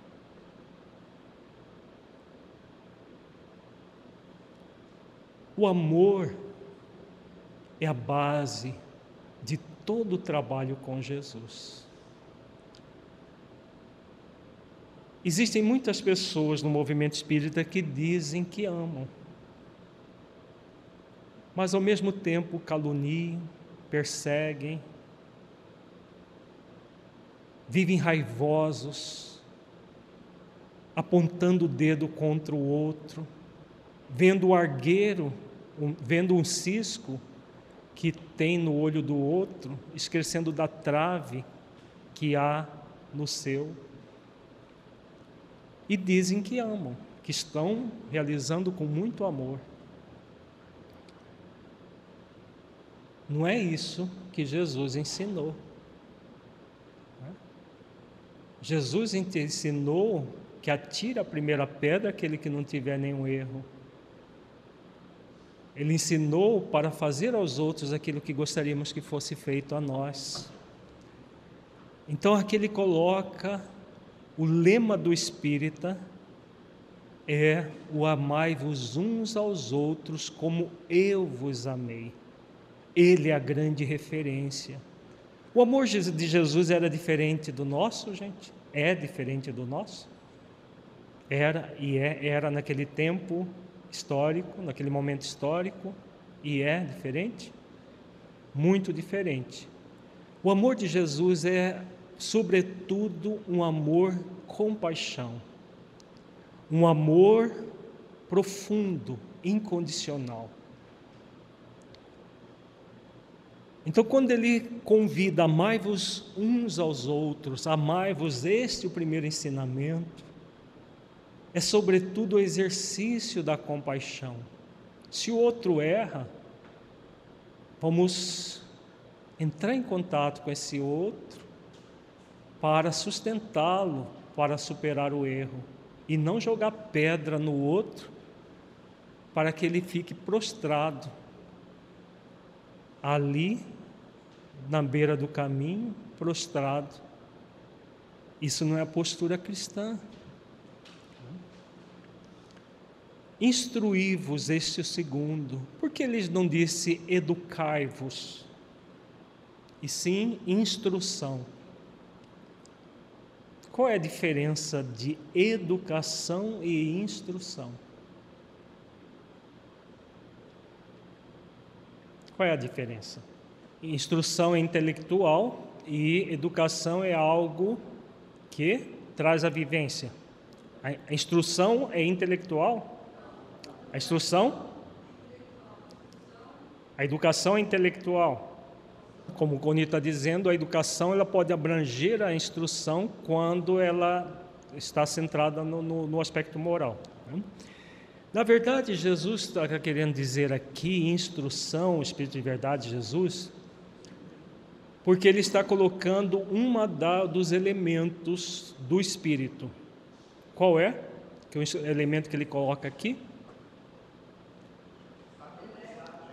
O amor é a base de todo o trabalho com Jesus. Existem muitas pessoas no movimento espírita que dizem que amam, mas ao mesmo tempo caluniam, perseguem, vivem raivosos, apontando o dedo contra o outro, vendo o argueiro, vendo um cisco que tem no olho do outro, esquecendo da trave que há no seu. E dizem que amam, que estão realizando com muito amor. Não é isso que Jesus ensinou. Jesus ensinou que atire a primeira pedra aquele que não tiver nenhum erro. Ele ensinou para fazer aos outros aquilo que gostaríamos que fosse feito a nós. Então aqui ele coloca o lema do espírita é o amai-vos uns aos outros como eu vos amei. Ele é a grande referência. O amor de Jesus era diferente do nosso, gente? É diferente do nosso? Era naquele tempo histórico, naquele momento histórico, e é diferente? Muito diferente. O amor de Jesus é, sobretudo, um amor com paixão, um amor profundo, incondicional. Então, quando ele convida, amai-vos uns aos outros, amai-vos, este é o primeiro ensinamento, é sobretudo o exercício da compaixão. Se o outro erra, vamos entrar em contato com esse outro para sustentá-lo, para superar o erro, e não jogar pedra no outro para que ele fique prostrado ali na beira do caminho, prostrado. Isso não é a postura cristã. Instruí-vos, este é o segundo. Por que ele não disse educai-vos? E sim instrução. Qual é a diferença de educação e instrução? Qual é a diferença? Instrução é intelectual e educação é algo que traz a vivência. A instrução é intelectual? A instrução? A educação é intelectual. Como o Coni está dizendo, a educação ela pode abranger a instrução quando ela está centrada no aspecto moral, né? Na verdade, Jesus está querendo dizer aqui, instrução, o Espírito de Verdade, Jesus, Porque ele está colocando dos elementos do Espírito. Qual é? Que é o elemento que ele coloca aqui?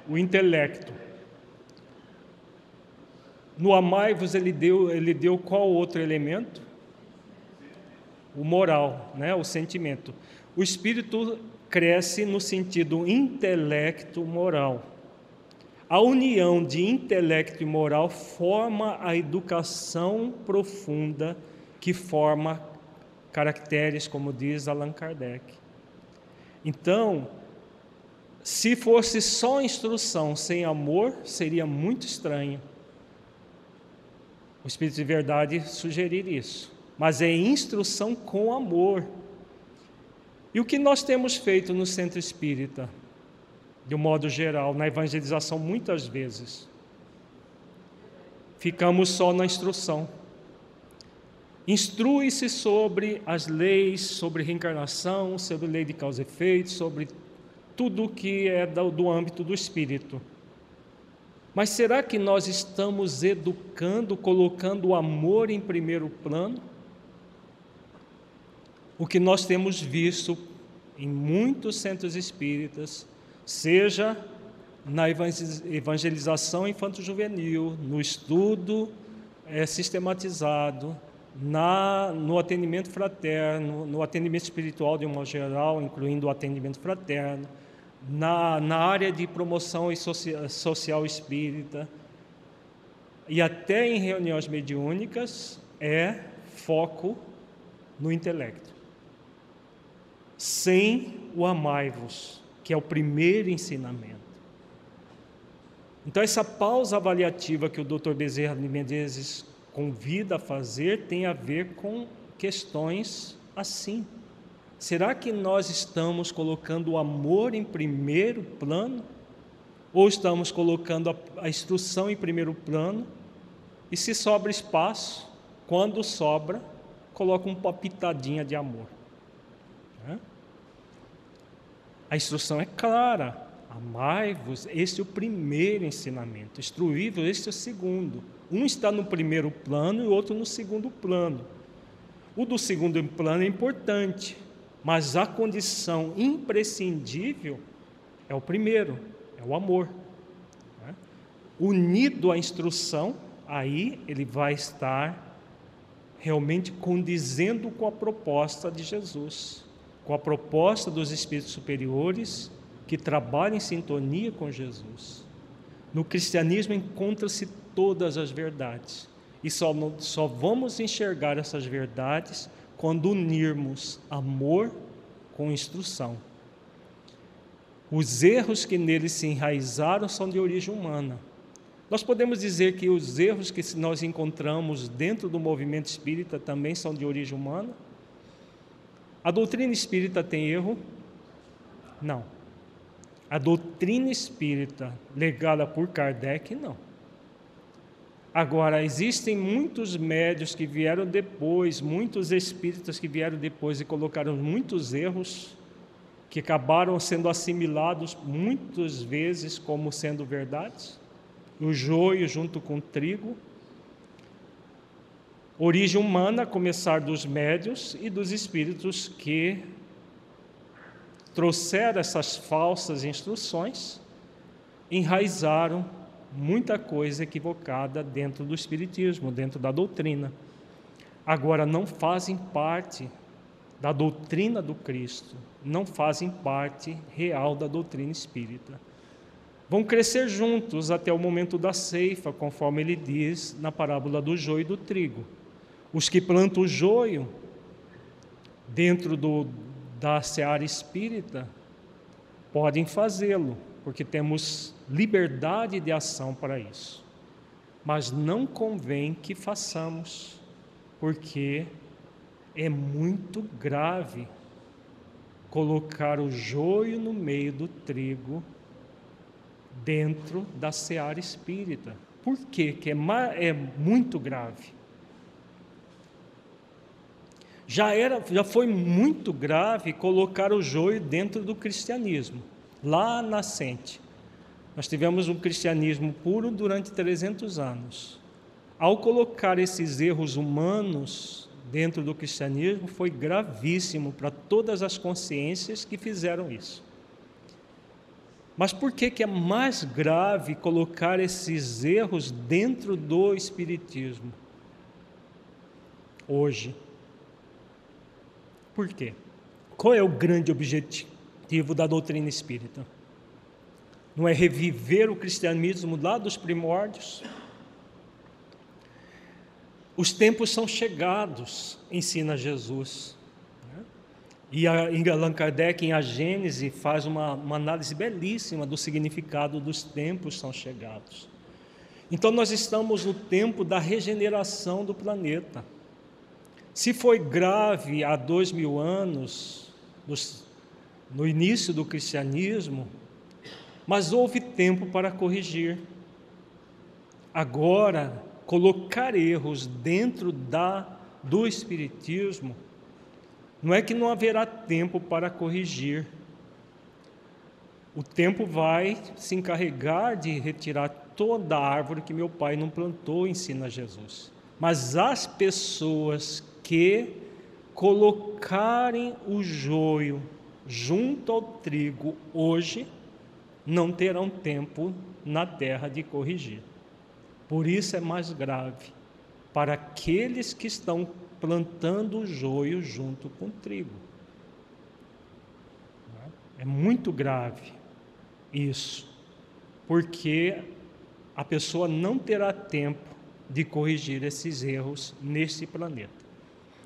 O intelecto. No amai-vos ele deu qual outro elemento? O moral, né? O sentimento. O Espírito cresce no sentido intelecto-moral. A união de intelecto e moral forma a educação profunda que forma caracteres, como diz Allan Kardec. Então, se fosse só instrução sem amor, seria muito estranho. O Espírito de Verdade sugerir isso. Mas é instrução com amor. E o que nós temos feito no Centro Espírita, de um modo geral, na evangelização, muitas vezes? Ficamos só na instrução. Instrui-se sobre as leis, sobre reencarnação, sobre lei de causa e efeito, sobre tudo que é do âmbito do Espírito. Mas será que nós estamos educando, colocando o amor em primeiro plano? O que nós temos visto em muitos centros espíritas, seja na evangelização infanto-juvenil, no estudo sistematizado, no atendimento fraterno, no atendimento espiritual de um modo geral, incluindo o atendimento fraterno, na área de promoção e social espírita, e até em reuniões mediúnicas, é foco no intelecto. Sem o amai-vos, que é o primeiro ensinamento. Então, essa pausa avaliativa que o Dr. Bezerra de Menezes convida a fazer tem a ver com questões assim. Será que nós estamos colocando o amor em primeiro plano? Ou estamos colocando a instrução em primeiro plano? E se sobra espaço, quando sobra, coloca uma pitadinha de amor. A instrução é clara. Amai-vos, este é o primeiro ensinamento. Instruí-vos, este é o segundo. Um está no primeiro plano e o outro no segundo plano. O do segundo plano é importante, mas a condição imprescindível é o primeiro, é o amor. Unido à instrução, aí ele vai estar realmente condizendo com a proposta de Jesus, com a proposta dos espíritos superiores que trabalham em sintonia com Jesus. No cristianismo encontram-se todas as verdades, e só vamos enxergar essas verdades quando unirmos amor com instrução. Os erros que neles se enraizaram são de origem humana. Nós podemos dizer que os erros que nós encontramos dentro do movimento espírita também são de origem humana? A doutrina espírita tem erro? Não. A doutrina espírita legada por Kardec, não. Agora, existem muitos médios que vieram depois, muitos espíritas que vieram depois e colocaram muitos erros que acabaram sendo assimilados muitas vezes como sendo verdades. O joio junto com o trigo. Origem humana, a começar dos médios e dos espíritos que trouxeram essas falsas instruções, enraizaram muita coisa equivocada dentro do espiritismo, dentro da doutrina. Agora, não fazem parte da doutrina do Cristo, não fazem parte real da doutrina espírita. Vão crescer juntos até o momento da ceifa, conforme ele diz na parábola do joio e do trigo. Os que plantam o joio dentro da seara espírita podem fazê-lo, porque temos liberdade de ação para isso. Mas não convém que façamos, porque é muito grave colocar o joio no meio do trigo dentro da seara espírita. Por quê? Que é muito grave. Já foi muito grave colocar o joio dentro do cristianismo, lá nascente. Nós tivemos um cristianismo puro durante 300 anos. ao colocar esses erros humanos dentro do cristianismo, foi gravíssimo para todas as consciências que fizeram isso. Mas por que é mais grave colocar esses erros dentro do espiritismo hoje? Por quê? Qual é o grande objetivo da doutrina espírita? Não é reviver o cristianismo lá dos primórdios? Os tempos são chegados, ensina Jesus. E Allan Kardec, em A Gênese, faz uma análise belíssima do significado dos tempos são chegados. Então, nós estamos no tempo da regeneração do planeta. Se foi grave há 2000 anos, no início do cristianismo, mas houve tempo para corrigir. Agora, colocar erros dentro do espiritismo, não é que não haverá tempo para corrigir. O tempo vai se encarregar de retirar toda a árvore que meu pai não plantou, ensina Jesus. Mas as pessoas que colocarem o joio junto ao trigo hoje, não terão tempo na terra de corrigir. Por isso é mais grave para aqueles que estão plantando o joio junto com o trigo. É muito grave isso, porque a pessoa não terá tempo de corrigir esses erros neste planeta.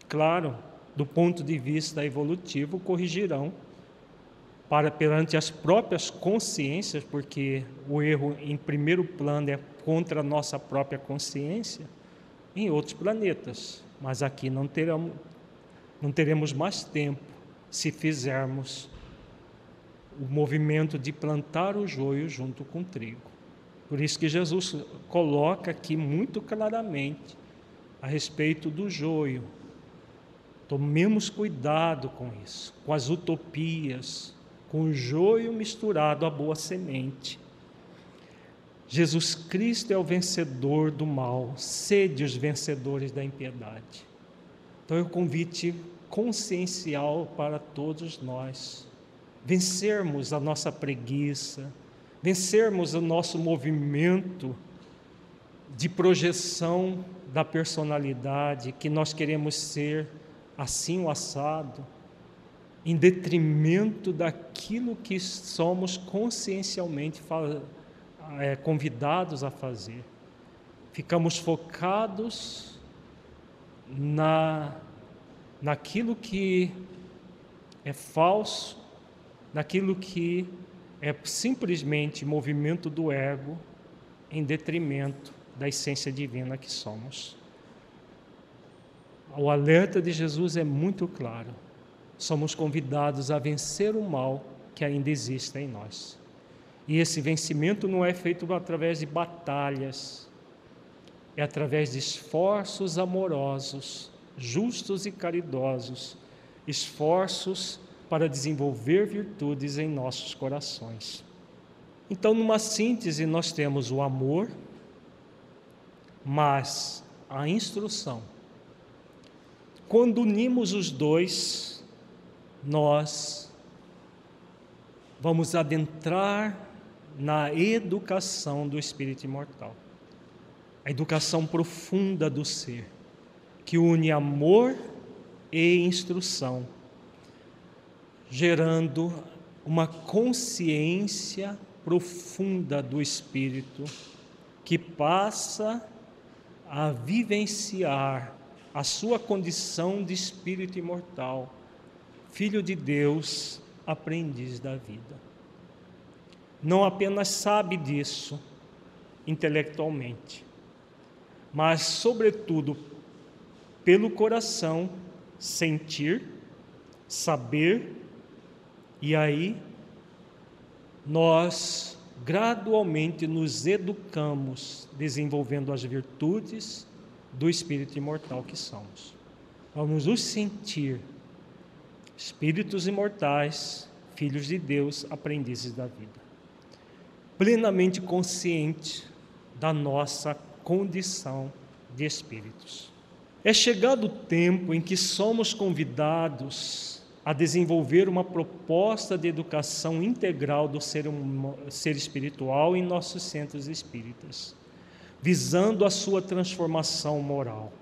Claro, do ponto de vista evolutivo, corrigirão perante as próprias consciências, porque o erro em primeiro plano é contra a nossa própria consciência, em outros planetas. Mas aqui não teremos mais tempo se fizermos o movimento de plantar o joio junto com o trigo. Por isso que Jesus coloca aqui muito claramente a respeito do joio. Tomemos cuidado com isso, com as utopias, com o joio misturado à boa semente. Jesus Cristo é o vencedor do mal, sede os vencedores da impiedade. Então é um convite consciencial para todos nós, vencermos a nossa preguiça, vencermos o nosso movimento de projeção da personalidade, que nós queremos ser assim o assado, em detrimento daquilo que somos consciencialmente convidados a fazer. Ficamos focados naquilo que é falso, naquilo que é simplesmente movimento do ego, em detrimento da essência divina que somos. O alerta de Jesus é muito claro. Somos convidados a vencer o mal que ainda existe em nós. E esse vencimento não é feito através de batalhas, é através de esforços amorosos, justos e caridosos, esforços para desenvolver virtudes em nossos corações. Então, numa síntese, nós temos o amor, mas a instrução. Quando unimos os dois, nós vamos adentrar na educação do espírito imortal, a educação profunda do ser, que une amor e instrução, gerando uma consciência profunda do espírito que passa a vivenciar a sua condição de espírito imortal, filho de Deus, aprendiz da vida. Não apenas sabe disso intelectualmente, mas, sobretudo, pelo coração, sentir, saber, e aí nós gradualmente nos educamos, desenvolvendo as virtudes do espírito imortal que somos. Vamos nos sentir espíritos imortais, filhos de Deus, aprendizes da vida, plenamente conscientes da nossa condição de espíritos. É chegado o tempo em que somos convidados a desenvolver uma proposta de educação integral do ser espiritual em nossos centros espíritas, visando a sua transformação moral,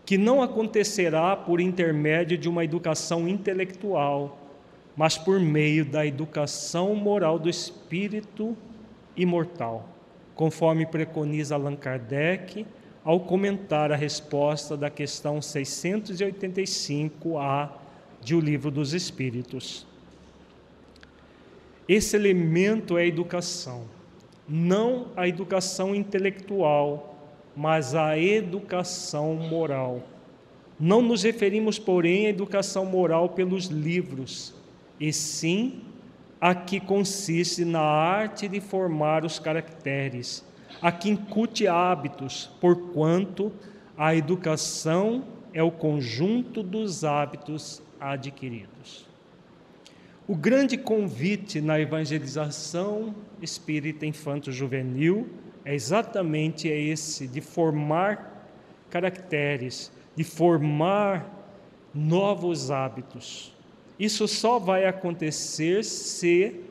que não acontecerá por intermédio de uma educação intelectual, mas por meio da educação moral do espírito imortal, conforme preconiza Allan Kardec ao comentar a resposta da questão 685A de O Livro dos Espíritos. Esse elemento é a educação, não a educação intelectual, mas a educação moral. Não nos referimos, porém, à educação moral pelos livros, e sim a que consiste na arte de formar os caracteres, a que incute hábitos, porquanto a educação é o conjunto dos hábitos adquiridos. O grande convite na evangelização espírita infanto-juvenil é exatamente esse, de formar caracteres, de formar novos hábitos. Isso só vai acontecer se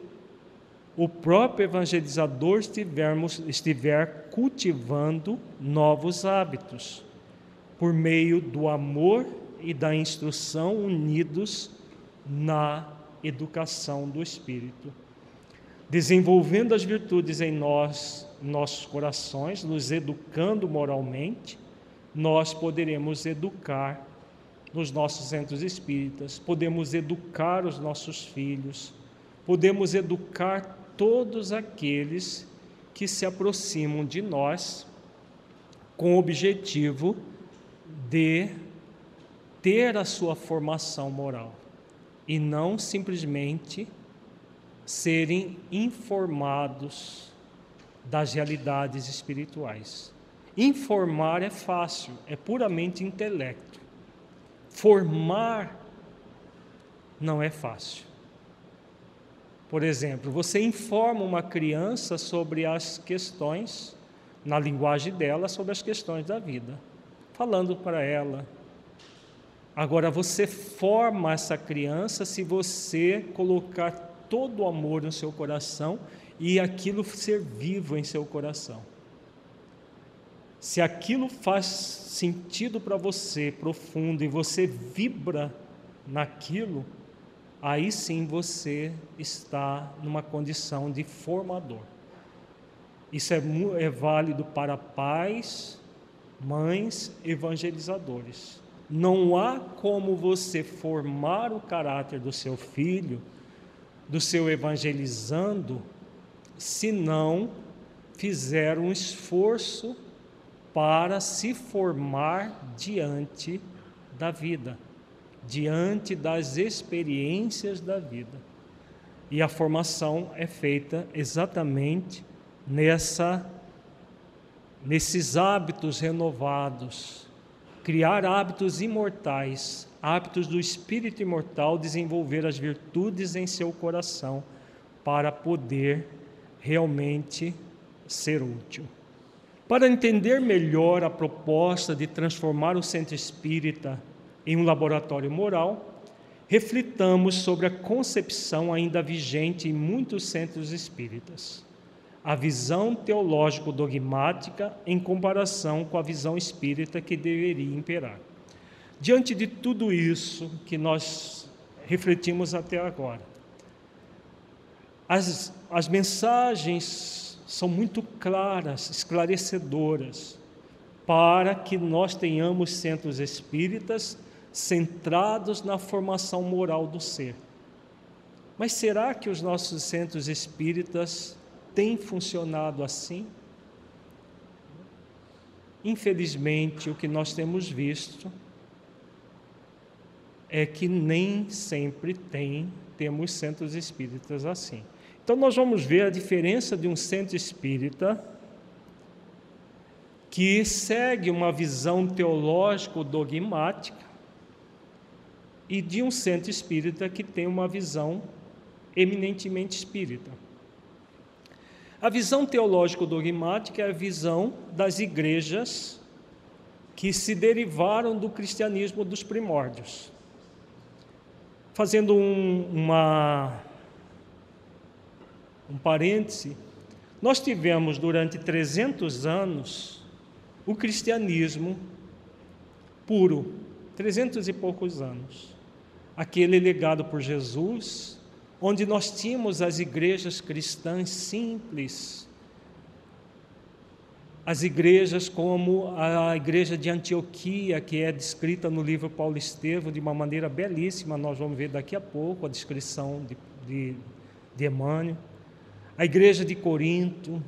o próprio evangelizador estiver cultivando novos hábitos, por meio do amor e da instrução unidos na educação do Espírito. Desenvolvendo as virtudes em nossos corações, nos educando moralmente, nós poderemos educar nos nossos centros espíritas, podemos educar os nossos filhos, podemos educar todos aqueles que se aproximam de nós com o objetivo de ter a sua formação moral e não simplesmente serem informados das realidades espirituais. Informar é fácil, é puramente intelecto. Formar não é fácil. Por exemplo, você informa uma criança sobre as questões, na linguagem dela, sobre as questões da vida, falando para ela. Agora, você forma essa criança se você colocar todo o amor no seu coração e aquilo ser vivo em seu coração. Se aquilo faz sentido para você, profundo, e você vibra naquilo, aí sim você está numa condição de formador. Isso é válido para pais, mães, evangelizadores. Não há como você formar o caráter do seu filho, do seu evangelizando, se não fizer um esforço para se formar diante da vida, diante das experiências da vida. E a formação é feita exatamente nesses hábitos renovados, criar hábitos imortais, hábitos do espírito imortal, desenvolver as virtudes em seu coração para poder realmente ser útil. Para entender melhor a proposta de transformar o centro espírita em um laboratório moral, reflitamos sobre a concepção ainda vigente em muitos centros espíritas, a visão teológico-dogmática em comparação com a visão espírita que deveria imperar. Diante de tudo isso que nós refletimos até agora, as mensagens são muito claras, esclarecedoras, para que nós tenhamos centros espíritas centrados na formação moral do ser. Mas será que os nossos centros espíritas têm funcionado assim? Infelizmente, o que nós temos visto é que nem sempre temos centros espíritas assim. Então, nós vamos ver a diferença de um centro espírita que segue uma visão teológico-dogmática e de um centro espírita que tem uma visão eminentemente espírita. A visão teológico-dogmática é a visão das igrejas que se derivaram do cristianismo dos primórdios. Fazendo um parêntese, nós tivemos durante 300 anos o cristianismo puro, 300 e poucos anos, aquele legado por Jesus, onde nós tínhamos as igrejas cristãs simples, as igrejas como a igreja de Antioquia, que é descrita no livro Paulo Estevão de uma maneira belíssima, nós vamos ver daqui a pouco a descrição de Emmanuel, a igreja de Corinto,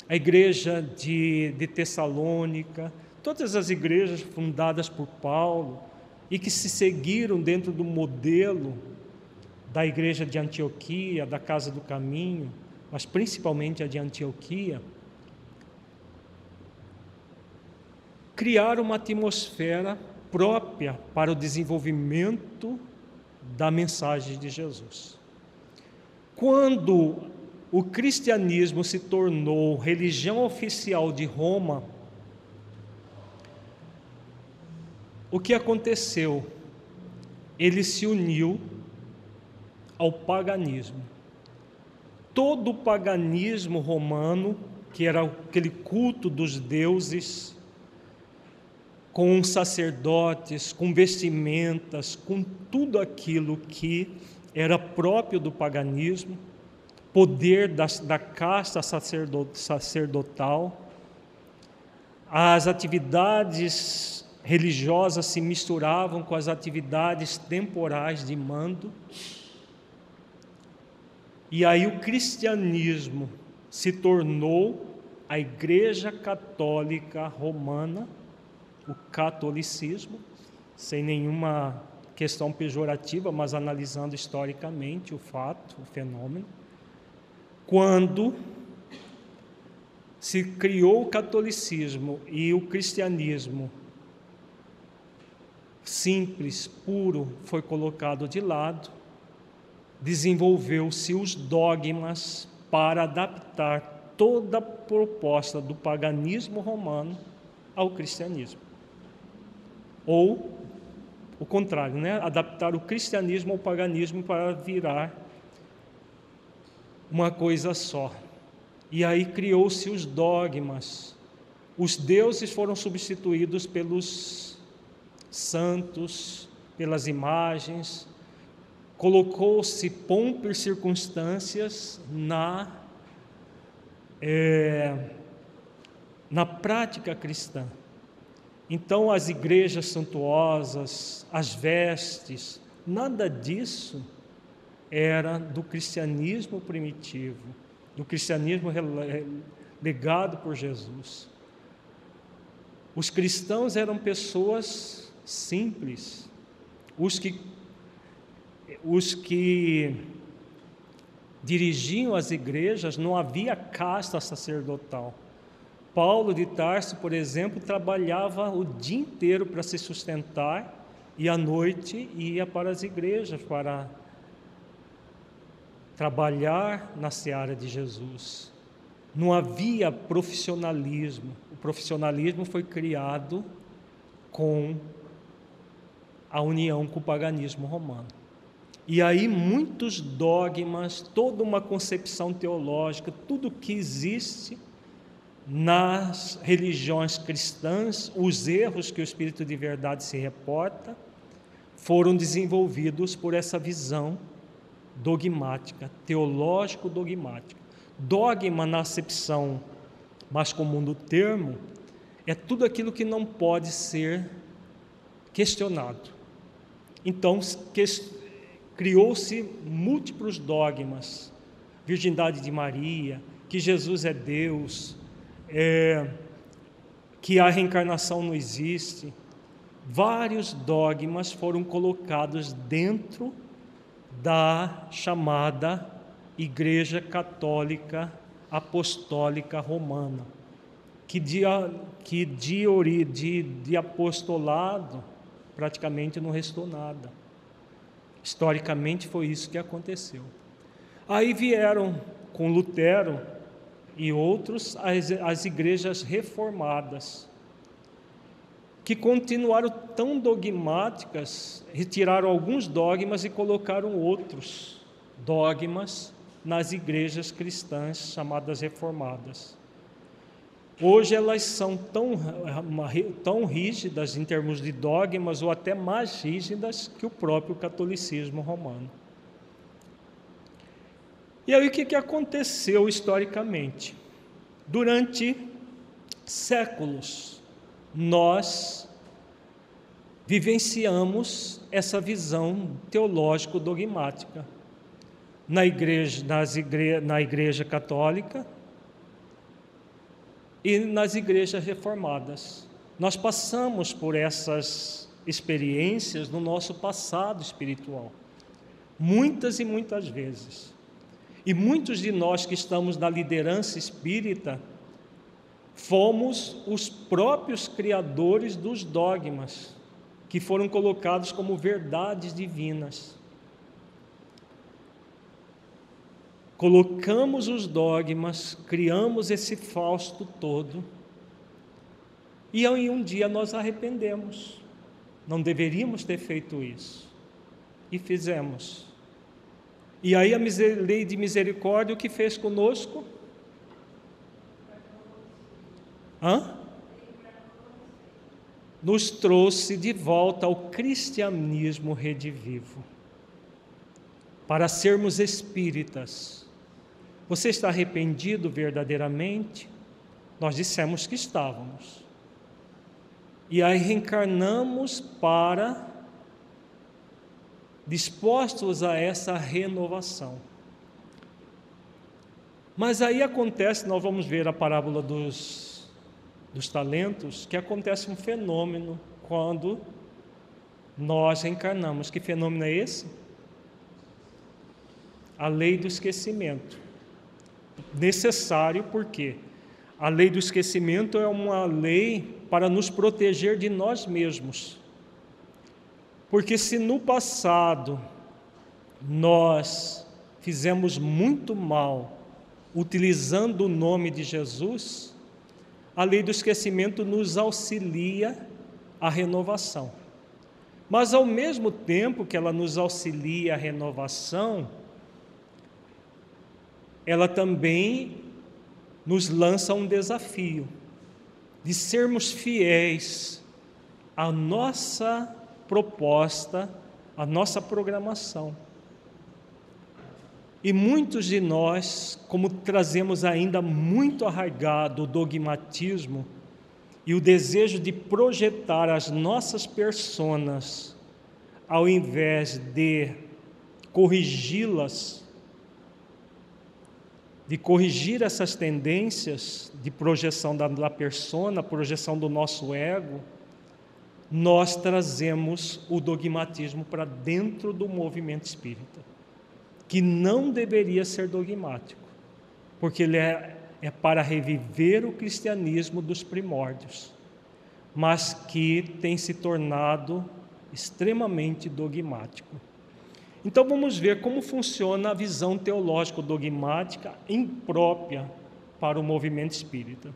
a igreja de Tessalônica, todas as igrejas fundadas por Paulo e que se seguiram dentro do modelo da igreja de Antioquia, da Casa do Caminho, mas principalmente a de Antioquia, criaram uma atmosfera própria para o desenvolvimento da mensagem de Jesus. Quando o cristianismo se tornou religião oficial de Roma, o que aconteceu? Ele se uniu ao paganismo. Todo o paganismo romano, que era aquele culto dos deuses, com sacerdotes, com vestimentas, com tudo aquilo que era próprio do paganismo, poder da casta sacerdotal, as atividades religiosas se misturavam com as atividades temporais de mando, e aí o cristianismo se tornou a Igreja Católica Romana, o catolicismo, sem nenhuma questão pejorativa, mas analisando historicamente o fato, o fenômeno. Quando se criou o catolicismo e o cristianismo simples, puro, foi colocado de lado, desenvolveu-se os dogmas para adaptar toda a proposta do paganismo romano ao cristianismo. Ou o contrário, né? Adaptar o cristianismo ao paganismo para virar uma coisa só. E aí criou-se os dogmas. Os deuses foram substituídos pelos santos, pelas imagens. Colocou-se pompa e circunstâncias na prática cristã. Então, as igrejas suntuosas, as vestes, nada disso era do cristianismo primitivo, do cristianismo legado por Jesus. Os cristãos eram pessoas simples, os que dirigiam as igrejas, não havia casta sacerdotal. Paulo de Tarso, por exemplo, trabalhava o dia inteiro para se sustentar e à noite ia para as igrejas para trabalhar na seara de Jesus. Não havia profissionalismo. O profissionalismo foi criado com a união com o paganismo romano. E aí muitos dogmas, toda uma concepção teológica, tudo que existe nas religiões cristãs, os erros que o Espírito de Verdade se reporta, foram desenvolvidos por essa visão dogmática, teológico-dogmática. Dogma, na acepção mais comum do termo, é tudo aquilo que não pode ser questionado. Então, criou-se múltiplos dogmas, virgindade de Maria, que Jesus é Deus, que a reencarnação não existe. Vários dogmas foram colocados dentro da chamada Igreja Católica Apostólica Romana, que de apostolado praticamente não restou nada. Historicamente foi isso que aconteceu. Aí vieram com Lutero e outros as igrejas reformadas, que continuaram tão dogmáticas, retiraram alguns dogmas e colocaram outros dogmas nas igrejas cristãs chamadas reformadas. Hoje elas são tão rígidas em termos de dogmas, ou até mais rígidas que o próprio catolicismo romano. E aí o que aconteceu historicamente? Durante séculos, nós vivenciamos essa visão teológico-dogmática na igreja católica e nas igrejas reformadas. Nós passamos por essas experiências no nosso passado espiritual, muitas e muitas vezes. E muitos de nós que estamos na liderança espírita fomos os próprios criadores dos dogmas que foram colocados como verdades divinas. Colocamos os dogmas, criamos esse Fausto todo, e aí um dia nós arrependemos. Não deveríamos ter feito isso, e fizemos. E aí a lei de misericórdia, o que fez conosco? Nos trouxe de volta ao cristianismo redivivo, para sermos espíritas. Você está arrependido verdadeiramente? Nós dissemos que estávamos. E aí reencarnamos dispostos a essa renovação. Mas aí acontece, nós vamos ver a parábola dos talentos, que acontece um fenômeno quando nós reencarnamos. Que fenômeno é esse? A lei do esquecimento. Necessário, porque a lei do esquecimento é uma lei para nos proteger de nós mesmos. Porque se no passado nós fizemos muito mal utilizando o nome de Jesus, a lei do esquecimento nos auxilia à renovação. Mas ao mesmo tempo que ela nos auxilia à renovação, ela também nos lança um desafio de sermos fiéis à nossa proposta, à nossa programação. E muitos de nós, como trazemos ainda muito arraigado o dogmatismo e o desejo de projetar as nossas personas, ao invés de corrigi-las, de corrigir essas tendências de projeção da persona, projeção do nosso ego, nós trazemos o dogmatismo para dentro do movimento espírita, que não deveria ser dogmático, porque ele é para reviver o cristianismo dos primórdios, mas que tem se tornado extremamente dogmático. Então vamos ver como funciona a visão teológico-dogmática imprópria para o movimento espírita.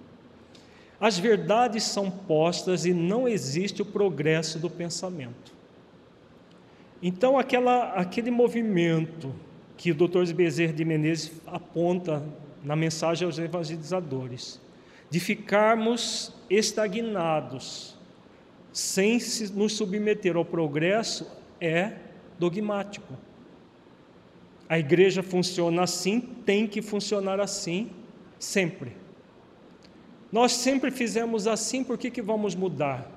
As verdades são postas e não existe o progresso do pensamento. Então aquele movimento que o Dr. Bezerra de Menezes aponta na mensagem aos evangelizadores, de ficarmos estagnados, sem nos submeter ao progresso, é dogmático. A igreja funciona assim, tem que funcionar assim, sempre. Nós sempre fizemos assim, por que vamos mudar?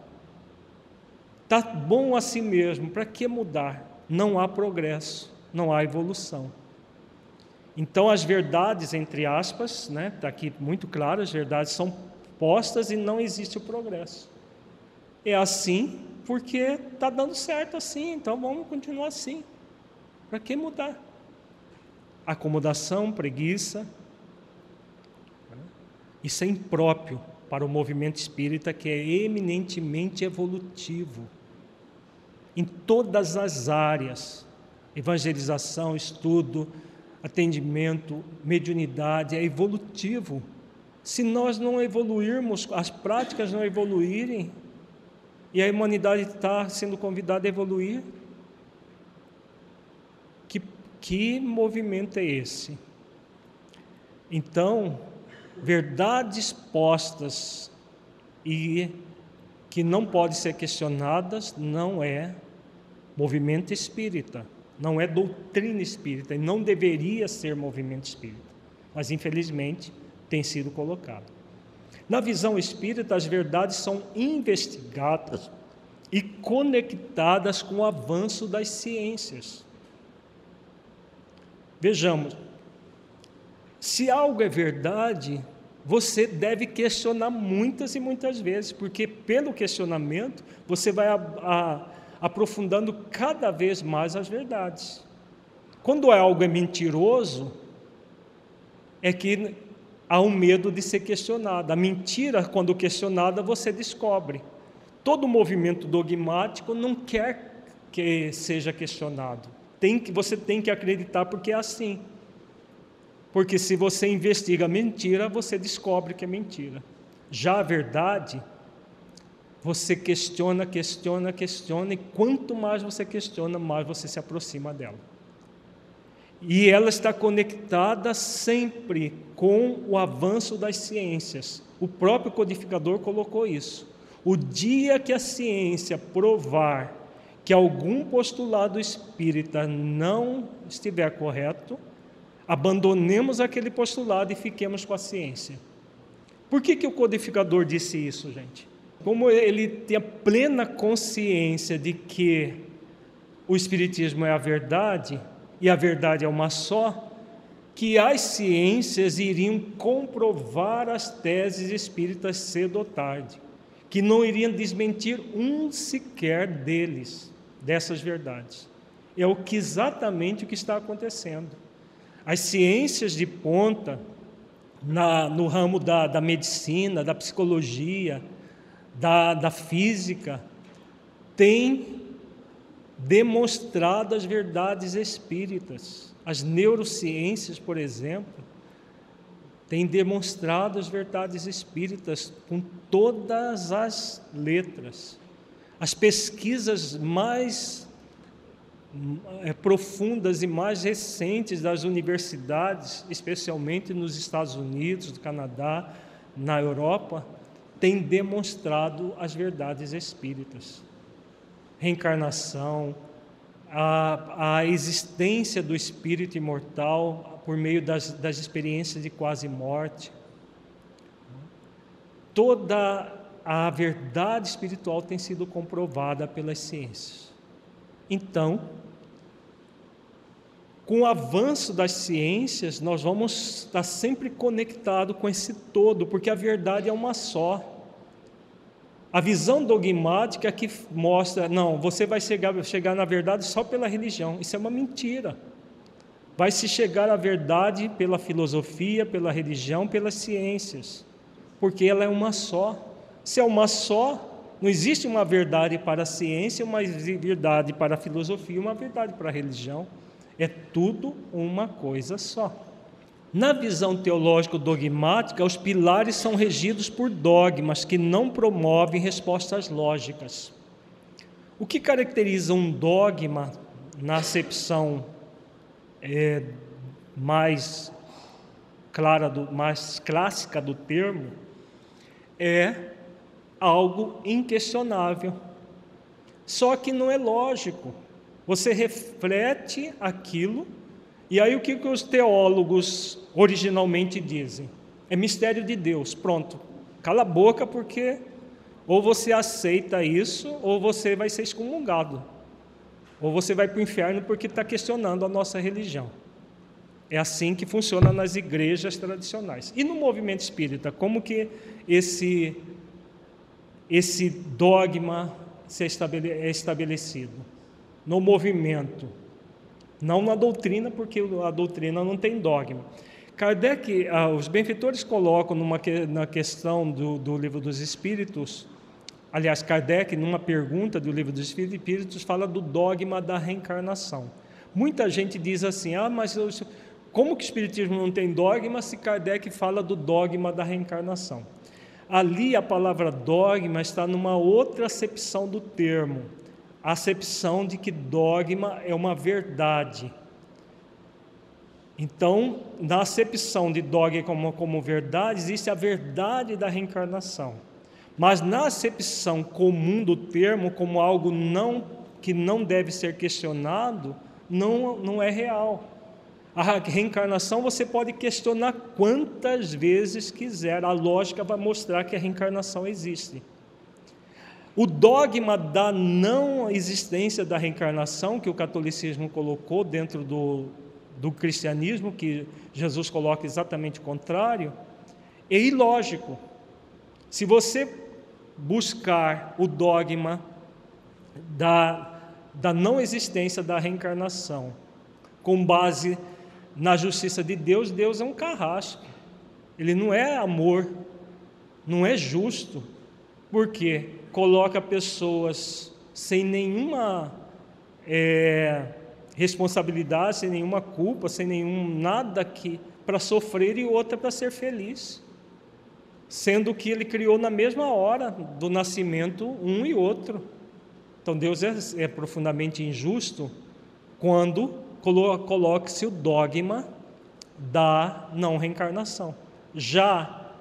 Está bom assim mesmo, para que mudar? Não há progresso, não há evolução. Então as verdades, entre aspas, está aqui muito claro, as verdades são postas e não existe o progresso. É assim porque está dando certo assim, então vamos continuar assim. Para que mudar? Acomodação, preguiça. Isso é impróprio para o movimento espírita, que é eminentemente evolutivo. Em todas as áreas, evangelização, estudo, atendimento, mediunidade, é evolutivo. Se nós não evoluirmos, as práticas não evoluírem, E a humanidade está sendo convidada a evoluir. Que movimento é esse? Então, verdades postas e que não podem ser questionadas não é movimento espírita, não é doutrina espírita, e não deveria ser movimento espírita, mas infelizmente tem sido colocado. Na visão espírita, as verdades são investigadas e conectadas com o avanço das ciências. Vejamos, se algo é verdade, você deve questionar muitas e muitas vezes, porque pelo questionamento você vai aprofundando cada vez mais as verdades. Quando algo é mentiroso, é que há um medo de ser questionado. A mentira, quando questionada, você descobre. Todo movimento dogmático não quer que seja questionado. Você tem que acreditar porque é assim. Porque se você investiga a mentira, você descobre que é mentira. Já a verdade, você questiona, e quanto mais você questiona, mais você se aproxima dela. E ela está conectada sempre com o avanço das ciências. O próprio codificador colocou isso. O dia que a ciência provar que algum postulado espírita não estiver correto, abandonemos aquele postulado e fiquemos com a ciência. Por que o codificador disse isso, gente? Como ele tem a plena consciência de que o espiritismo é a verdade, e a verdade é uma só, que as ciências iriam comprovar as teses espíritas cedo ou tarde, que não iriam desmentir um sequer dessas verdades. É exatamente o que está acontecendo. As ciências de ponta, no ramo da medicina, da psicologia, da física, têm demonstrado as verdades espíritas. As neurociências, por exemplo, têm demonstrado as verdades espíritas com todas as letras. As pesquisas mais profundas e mais recentes das universidades, especialmente nos Estados Unidos, no Canadá, na Europa, têm demonstrado as verdades espíritas. Reencarnação, a existência do espírito imortal por meio das experiências de quase morte. Toda a verdade espiritual tem sido comprovada pelas ciências. Então, com o avanço das ciências, nós vamos estar sempre conectados com esse todo, porque a verdade é uma só. A visão dogmática que mostra, não, você vai chegar na verdade só pela religião, isso é uma mentira. Vai se chegar à verdade pela filosofia, pela religião, pelas ciências, porque ela é uma só. Se é uma só, não existe uma verdade para a ciência, uma verdade para a filosofia, uma verdade para a religião. É tudo uma coisa só. Na visão teológico-dogmática, os pilares são regidos por dogmas que não promovem respostas lógicas. O que caracteriza um dogma, na acepção mais clássica do termo, é algo inquestionável. Só que não é lógico. Você reflete aquilo, e aí o que os teólogos originalmente dizem? É mistério de Deus, pronto. Cala a boca, porque ou você aceita isso, ou você vai ser excomungado. Ou você vai para o inferno porque está questionando a nossa religião. É assim que funciona nas igrejas tradicionais. E no movimento espírita, como que esse dogma é estabelecido? No movimento, não na doutrina, porque a doutrina não tem dogma. Kardec, os benfeitores colocam na questão do Livro dos Espíritos, aliás, Kardec, numa pergunta do Livro dos Espíritos, fala do dogma da reencarnação. Muita gente diz assim, mas como que o Espiritismo não tem dogma se Kardec fala do dogma da reencarnação? Ali a palavra dogma está numa outra acepção do termo, a acepção de que dogma é uma verdade. Então, na acepção de dogma como verdade, existe a verdade da reencarnação. Mas na acepção comum do termo, como algo que não deve ser questionado, não é real. A reencarnação você pode questionar quantas vezes quiser, a lógica vai mostrar que a reencarnação existe. O dogma da não existência da reencarnação, que o catolicismo colocou dentro do cristianismo, que Jesus coloca exatamente o contrário, é ilógico. Se você buscar o dogma da não existência da reencarnação, com base na justiça de Deus, Deus é um carrasco. Ele não é amor, não é justo, porque coloca pessoas sem nenhuma responsabilidade, sem nenhuma culpa, sem nenhum nada para sofrer e outra para ser feliz, sendo que Ele criou na mesma hora do nascimento um e outro. Então Deus é profundamente injusto quando coloca-se o dogma da não reencarnação. Já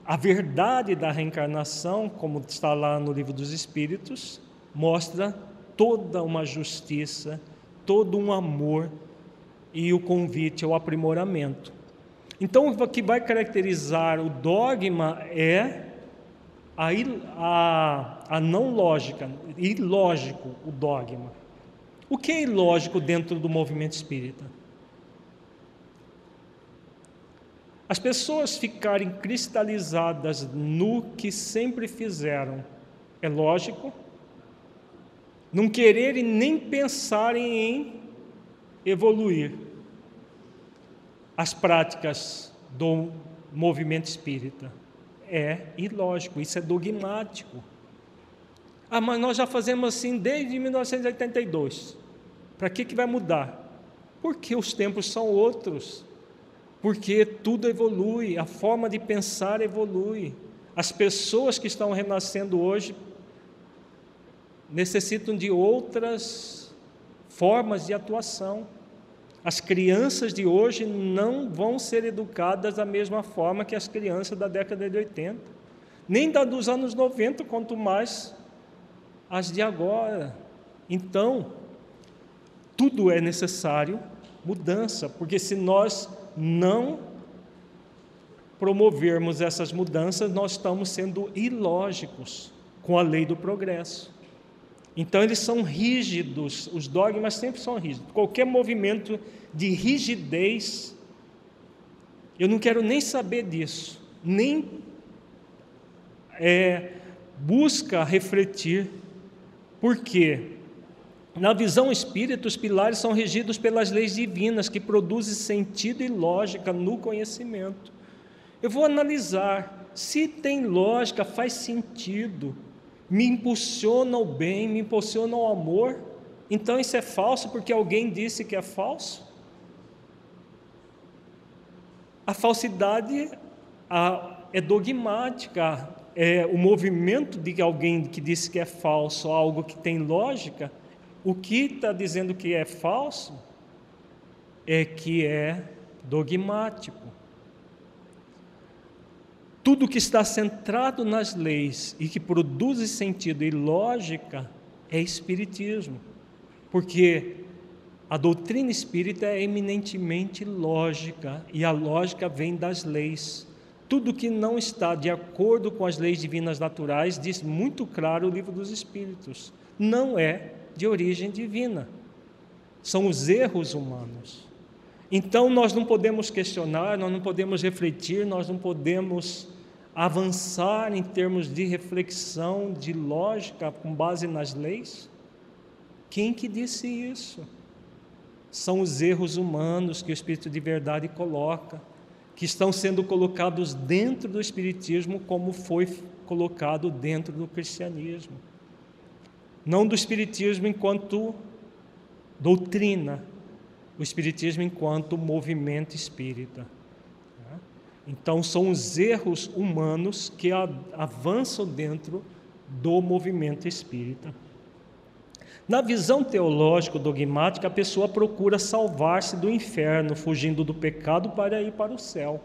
a verdade da reencarnação, como está lá no Livro dos Espíritos, mostra toda uma justiça, todo um amor e o convite ao aprimoramento. Então, o que vai caracterizar o dogma é a não lógica, ilógico o dogma. O que é ilógico dentro do movimento espírita? As pessoas ficarem cristalizadas no que sempre fizeram, é lógico. Não quererem nem pensarem em evoluir. As práticas do movimento espírita é ilógico, isso é dogmático. Mas nós já fazemos assim desde 1982. Para que vai mudar? Porque os tempos são outros. Porque tudo evolui, a forma de pensar evolui. As pessoas que estão renascendo hoje necessitam de outras formas de atuação. As crianças de hoje não vão ser educadas da mesma forma que as crianças da década de 80, nem da dos anos 90, quanto mais as de agora. Então, tudo é necessário mudança, porque se nós não promovermos essas mudanças, nós estamos sendo ilógicos com a lei do progresso. Então, eles são rígidos, os dogmas sempre são rígidos. Qualquer movimento de rigidez, eu não quero nem saber disso, nem busca refletir, porque na visão espírita, os pilares são regidos pelas leis divinas, que produzem sentido e lógica no conhecimento. Eu vou analisar, se tem lógica, faz sentido, me impulsiona o bem, me impulsiona o amor, então isso é falso porque alguém disse que é falso? A falsidade é dogmática, o movimento de alguém que disse que é falso, algo que tem lógica. O que está dizendo que é falso é que é dogmático. Tudo que está centrado nas leis e que produz sentido e lógica é espiritismo, porque a doutrina espírita é eminentemente lógica e a lógica vem das leis. Tudo que não está de acordo com as leis divinas naturais, diz muito claro o Livro dos Espíritos, não é de origem divina, são os erros humanos. Então nós não podemos questionar, nós não podemos refletir, nós não podemos avançar em termos de reflexão, de lógica com base nas leis. Quem que disse isso? São os erros humanos que o Espírito de verdade coloca, que estão sendo colocados dentro do Espiritismo como foi colocado dentro do cristianismo. Não do Espiritismo enquanto doutrina, o Espiritismo enquanto movimento espírita. Então, são os erros humanos que avançam dentro do movimento espírita. Na visão teológico-dogmática, a pessoa procura salvar-se do inferno, fugindo do pecado para ir para o céu.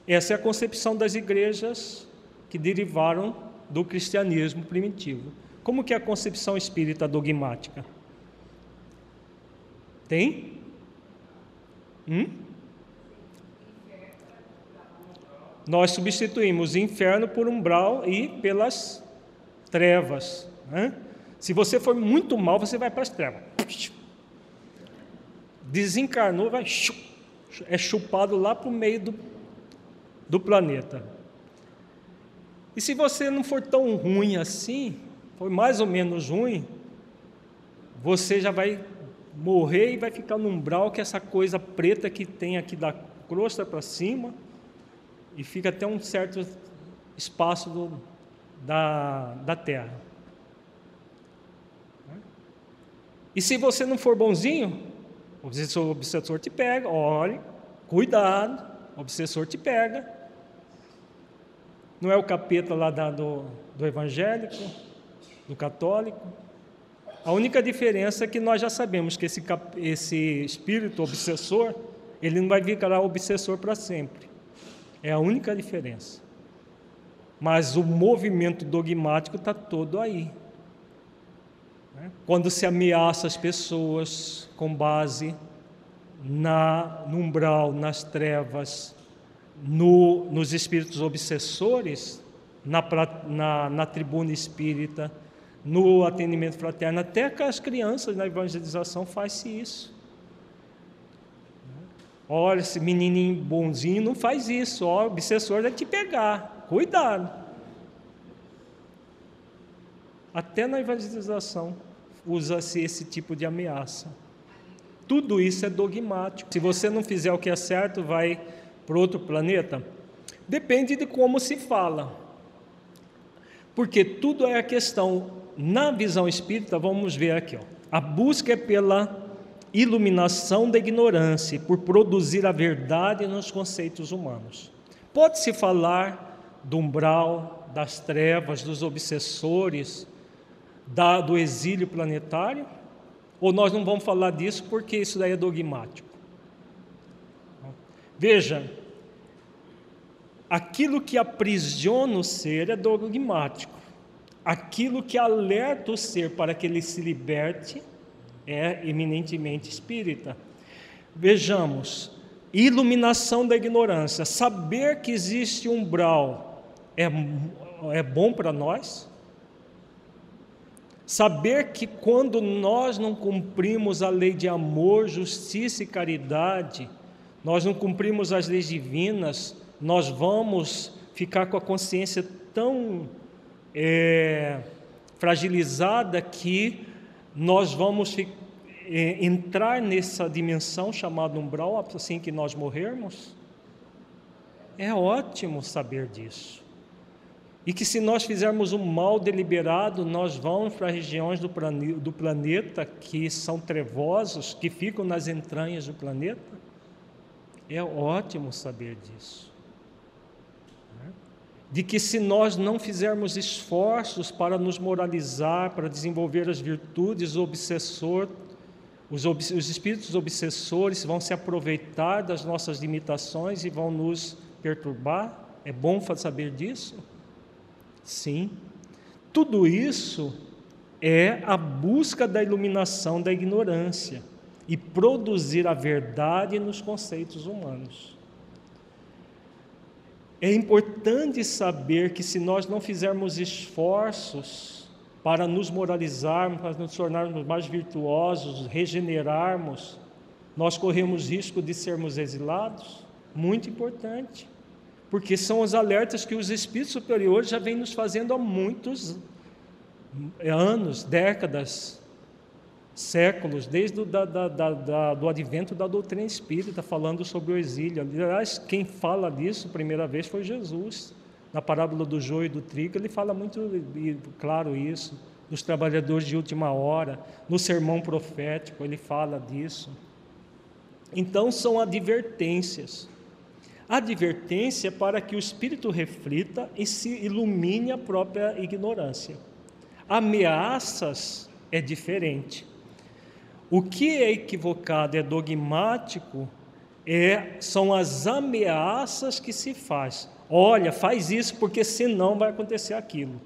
Essa é a concepção das igrejas que derivaram do cristianismo primitivo. Como que é a concepção espírita dogmática? Tem? Nós substituímos inferno por umbral e pelas trevas, né? Se você for muito mal, você vai para as trevas. Desencarnou, é chupado lá para o meio do planeta. E se você não for tão ruim assim, for mais ou menos ruim, você já vai morrer e vai ficar no umbral, que é essa coisa preta que tem aqui da crosta para cima, e fica até um certo espaço da terra. E se você não for bonzinho, o obsessor te pega. Olha, cuidado, o obsessor te pega. Não é o capeta lá do evangélico, do católico. A única diferença é que nós já sabemos que esse espírito obsessor, ele não vai ficar obsessor para sempre. É a única diferença. Mas o movimento dogmático está todo aí. Quando se ameaça as pessoas com base no umbral, nas trevas, nos espíritos obsessores, na tribuna espírita, no atendimento fraterno, até com as crianças na evangelização faz-se isso. Olha, esse menininho bonzinho não faz isso, ó, o obsessor vai te pegar, cuidado. Até na evangelização usa-se esse tipo de ameaça. Tudo isso é dogmático. Se você não fizer o que é certo, vai para outro planeta. Depende de como se fala. Porque tudo é a questão. Na visão espírita, vamos ver aqui, ó, a busca é pela iluminação da ignorância, por produzir a verdade nos conceitos humanos. Pode-se falar do umbral, das trevas, dos obsessores, do exílio planetário, ou nós não vamos falar disso porque isso daí é dogmático? Veja, aquilo que aprisiona o ser é dogmático, aquilo que alerta o ser para que ele se liberte é eminentemente espírita. Vejamos, iluminação da ignorância, saber que existe um umbral é bom para nós? Saber que quando nós não cumprimos a lei de amor, justiça e caridade, nós não cumprimos as leis divinas, nós vamos ficar com a consciência tão fragilizada que nós vamos entrar nessa dimensão chamada umbral assim que nós morrermos? É ótimo saber disso. E que se nós fizermos um mal deliberado, nós vamos para regiões do planeta que são trevosos, que ficam nas entranhas do planeta. É ótimo saber disso. De que se nós não fizermos esforços para nos moralizar, para desenvolver as virtudes, os espíritos obsessores vão se aproveitar das nossas limitações e vão nos perturbar. É bom saber disso? Sim. Tudo isso é a busca da iluminação da ignorância e produzir a verdade nos conceitos humanos. É importante saber que se nós não fizermos esforços para nos moralizarmos, para nos tornarmos mais virtuosos, regenerarmos, nós corremos risco de sermos exilados. Muito importante, porque são os alertas que os espíritos superiores já vêm nos fazendo há muitos anos, décadas, séculos, desde do advento da doutrina espírita, falando sobre o exílio. Aliás, quem fala disso a primeira vez foi Jesus. Na parábola do joio e do trigo, ele fala muito claro isso, dos trabalhadores de última hora. No sermão profético, ele fala disso. Então, são advertências. Advertência para que o espírito reflita e se ilumine a própria ignorância. Ameaças é diferente. O que é equivocado, é dogmático, são as ameaças que se faz. Olha, faz isso porque senão vai acontecer aquilo.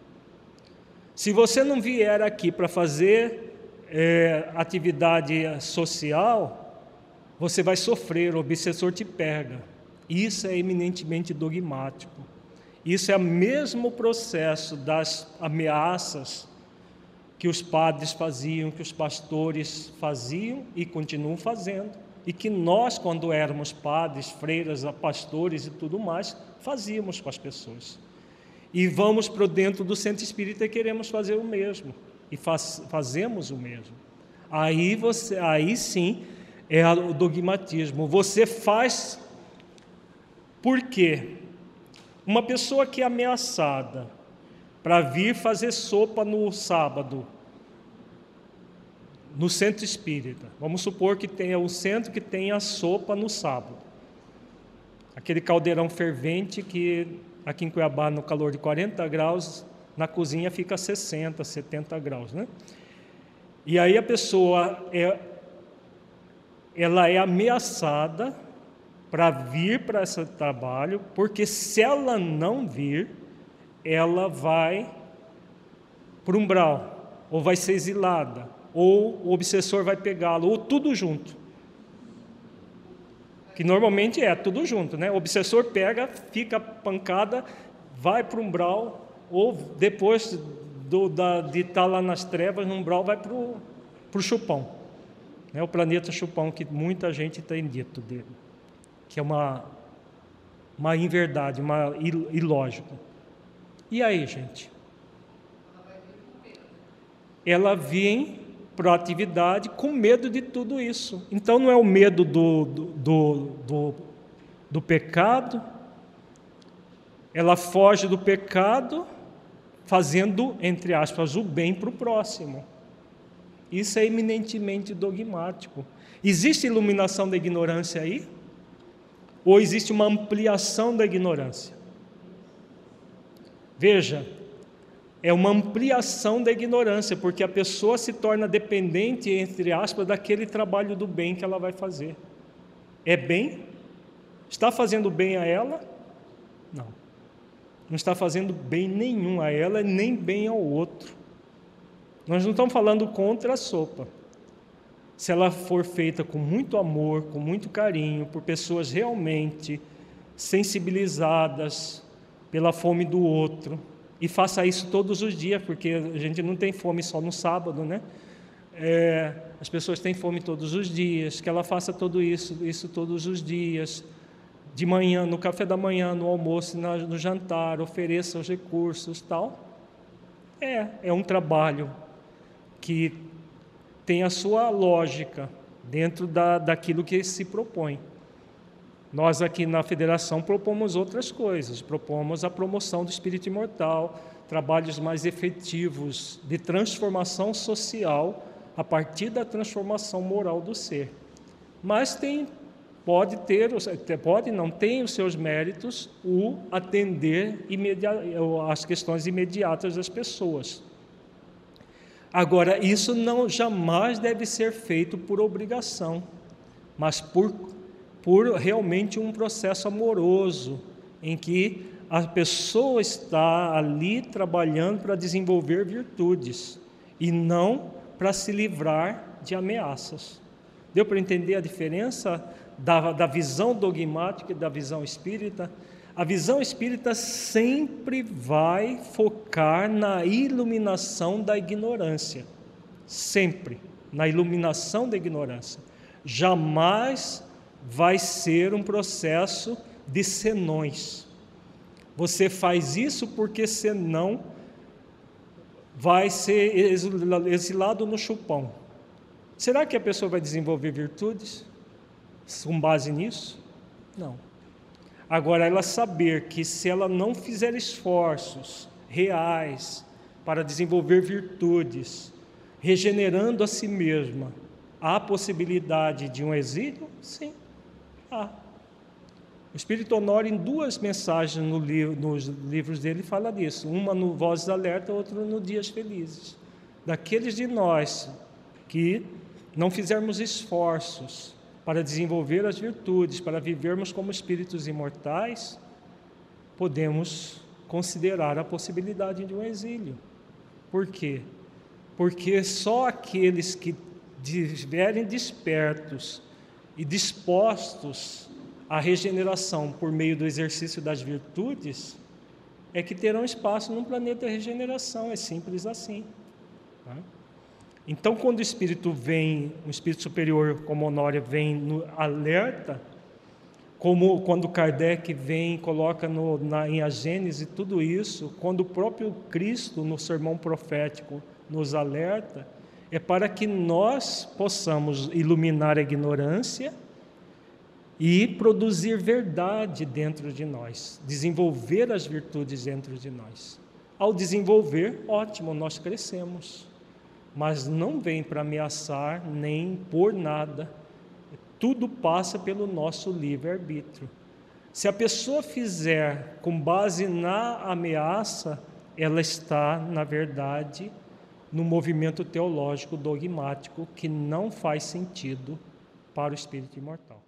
Se você não vier aqui para fazer atividade social, você vai sofrer, o obsessor te pega. Isso é eminentemente dogmático. Isso é o mesmo processo das ameaças que os padres faziam, que os pastores faziam e continuam fazendo, e que nós, quando éramos padres, freiras, pastores e tudo mais, fazíamos com as pessoas. E vamos para dentro do centro espírita e queremos fazer o mesmo, e fazemos o mesmo. Aí sim é o dogmatismo. Você faz. Por quê? Uma pessoa que é ameaçada para vir fazer sopa no sábado, no centro espírita, vamos supor que tenha um centro que tenha sopa no sábado, aquele caldeirão fervente que aqui em Cuiabá, no calor de 40 graus, na cozinha fica 60, 70 graus, né? E aí a pessoa ela é ameaçada para vir para esse trabalho, porque se ela não vir, ela vai para um umbral, ou vai ser exilada, ou o obsessor vai pegá-la, ou tudo junto. Que normalmente é tudo junto, né? O obsessor pega, fica pancada, vai para o umbral, ou depois de estar lá nas trevas, no umbral, vai para o chupão. Né? O planeta chupão, que muita gente tem dito dele. Que é uma inverdade, uma ilógico. E aí, gente? Ela vem para a atividade com medo de tudo isso. Então não é o medo do pecado, ela foge do pecado fazendo, entre aspas, o bem para o próximo. Isso é eminentemente dogmático. Existe iluminação da ignorância aí? Ou existe uma ampliação da ignorância? Veja, é uma ampliação da ignorância, porque a pessoa se torna dependente, entre aspas, daquele trabalho do bem que ela vai fazer. É bem? Está fazendo bem a ela? Não. Não está fazendo bem nenhum a ela, nem bem ao outro. Nós não estamos falando contra a sopa. Se ela for feita com muito amor, com muito carinho, por pessoas realmente sensibilizadas pela fome do outro, e faça isso todos os dias, porque a gente não tem fome só no sábado, né? As pessoas têm fome todos os dias, que ela faça tudo isso todos os dias, de manhã, no café da manhã, no almoço, no jantar, ofereça os recursos, tal. É um trabalho que tem a sua lógica dentro daquilo que se propõe. Nós aqui na Federação propomos outras coisas, propomos a promoção do espírito imortal, trabalhos mais efetivos de transformação social a partir da transformação moral do ser. Mas não tem os seus méritos o atender as questões imediatas das pessoas. Agora, isso jamais deve ser feito por obrigação, mas por realmente um processo amoroso, em que a pessoa está ali trabalhando para desenvolver virtudes, e não para se livrar de ameaças. Deu para entender a diferença da visão dogmática e da visão espírita? A visão espírita sempre vai focar na iluminação da ignorância, sempre na iluminação da ignorância. Jamais vai ser um processo de senões. Você faz isso porque senão vai ser exilado no chupão. Será que a pessoa vai desenvolver virtudes com base nisso? Não. Agora, ela saber que se ela não fizer esforços reais para desenvolver virtudes, regenerando a si mesma, há possibilidade de um exílio? Sim, há. O Espírito Honório, em duas mensagens nos livros dele, fala disso. Uma no Vozes Alerta, outra no Dias Felizes. Daqueles de nós que não fizermos esforços para desenvolver as virtudes, para vivermos como espíritos imortais, podemos considerar a possibilidade de um exílio. Por quê? Porque só aqueles que estiverem despertos e dispostos à regeneração por meio do exercício das virtudes é que terão espaço num planeta de regeneração, é simples assim. Então, quando o Espírito vem, um Espírito superior como Honório vem no alerta, como quando Kardec vem e coloca em A Gênese tudo isso, quando o próprio Cristo, no sermão profético, nos alerta, é para que nós possamos iluminar a ignorância e produzir verdade dentro de nós, desenvolver as virtudes dentro de nós. Ao desenvolver, ótimo, nós crescemos, mas não vem para ameaçar nem por nada. Tudo passa pelo nosso livre-arbítrio. Se a pessoa fizer com base na ameaça, ela está, na verdade, no movimento teológico dogmático que não faz sentido para o espírito imortal.